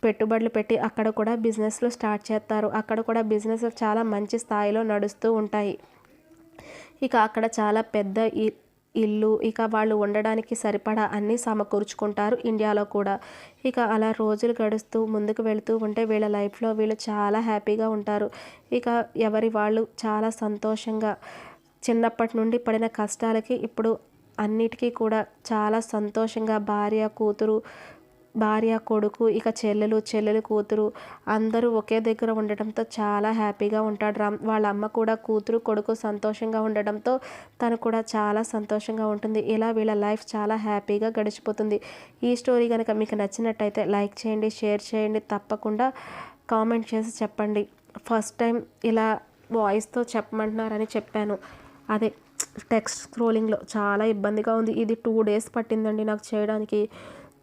పెట్టుబడులు పెట్టి అక్కడ కూడా బిజినెస్లు స్టార్ట్ చేస్తారు. అక్కడ కూడా బిజినెస్ చాలా మంచి స్థాయిలో నడుస్తూ ఉంటాయి. ఇక అక్కడ చాలా పెద్ద ఇల్లు, ఇక వాళ్ళు ఉండడానికి సరిపడా అన్నీ సమకూర్చుకుంటారు ఇండియాలో కూడా. ఇక అలా రోజులు గడుస్తూ ముందుకు వెళుతూ ఉంటే వీళ్ళ లైఫ్లో వీళ్ళు చాలా హ్యాపీగా ఉంటారు. ఇక ఎవరి వాళ్ళు చాలా సంతోషంగా చిన్నప్పటి నుండి పడిన కష్టాలకి ఇప్పుడు అన్నిటికీ కూడా చాలా సంతోషంగా భార్య కొడుకు, ఇక చెల్లెలు కూతురు అందరూ ఒకే దగ్గర ఉండటంతో చాలా హ్యాపీగా ఉంటాడు రామ్. వాళ్ళ అమ్మ కూడా కూతురు కొడుకు సంతోషంగా ఉండడంతో తను కూడా చాలా సంతోషంగా ఉంటుంది. ఇలా వీళ్ళ లైఫ్ చాలా హ్యాపీగా గడిచిపోతుంది. ఈ స్టోరీ కనుక మీకు నచ్చినట్టయితే లైక్ చేయండి, షేర్ చేయండి, తప్పకుండా కామెంట్ చేసి చెప్పండి. ఫస్ట్ టైం ఇలా వాయిస్తో చెప్పమంటున్నారని చెప్పాను, అదే టెక్స్ట్ స్క్రోలింగ్లో చాలా ఇబ్బందిగా ఉంది. ఇది 2 డేస్ పట్టిందండి నాకు చేయడానికి.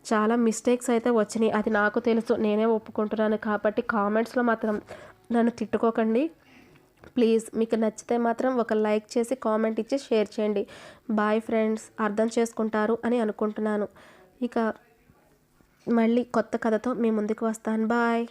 చాలా మిస్టేక్స్ అయితే వచ్చినాయి, అది నాకు తెలుసు, నేనే ఒప్పుకుంటున్నాను. కాబట్టి కామెంట్స్లో మాత్రం నన్ను తిట్టుకోకండి ప్లీజ్. మీకు నచ్చితే మాత్రం ఒక లైక్ చేసి కామెంట్ ఇచ్చి షేర్ చేయండి. బాయ్ ఫ్రెండ్స్, అర్థం చేసుకుంటారు అని అనుకుంటున్నాను. ఇక మళ్ళీ కొత్త కథతో మీ ముందుకు వస్తాను. బాయ్.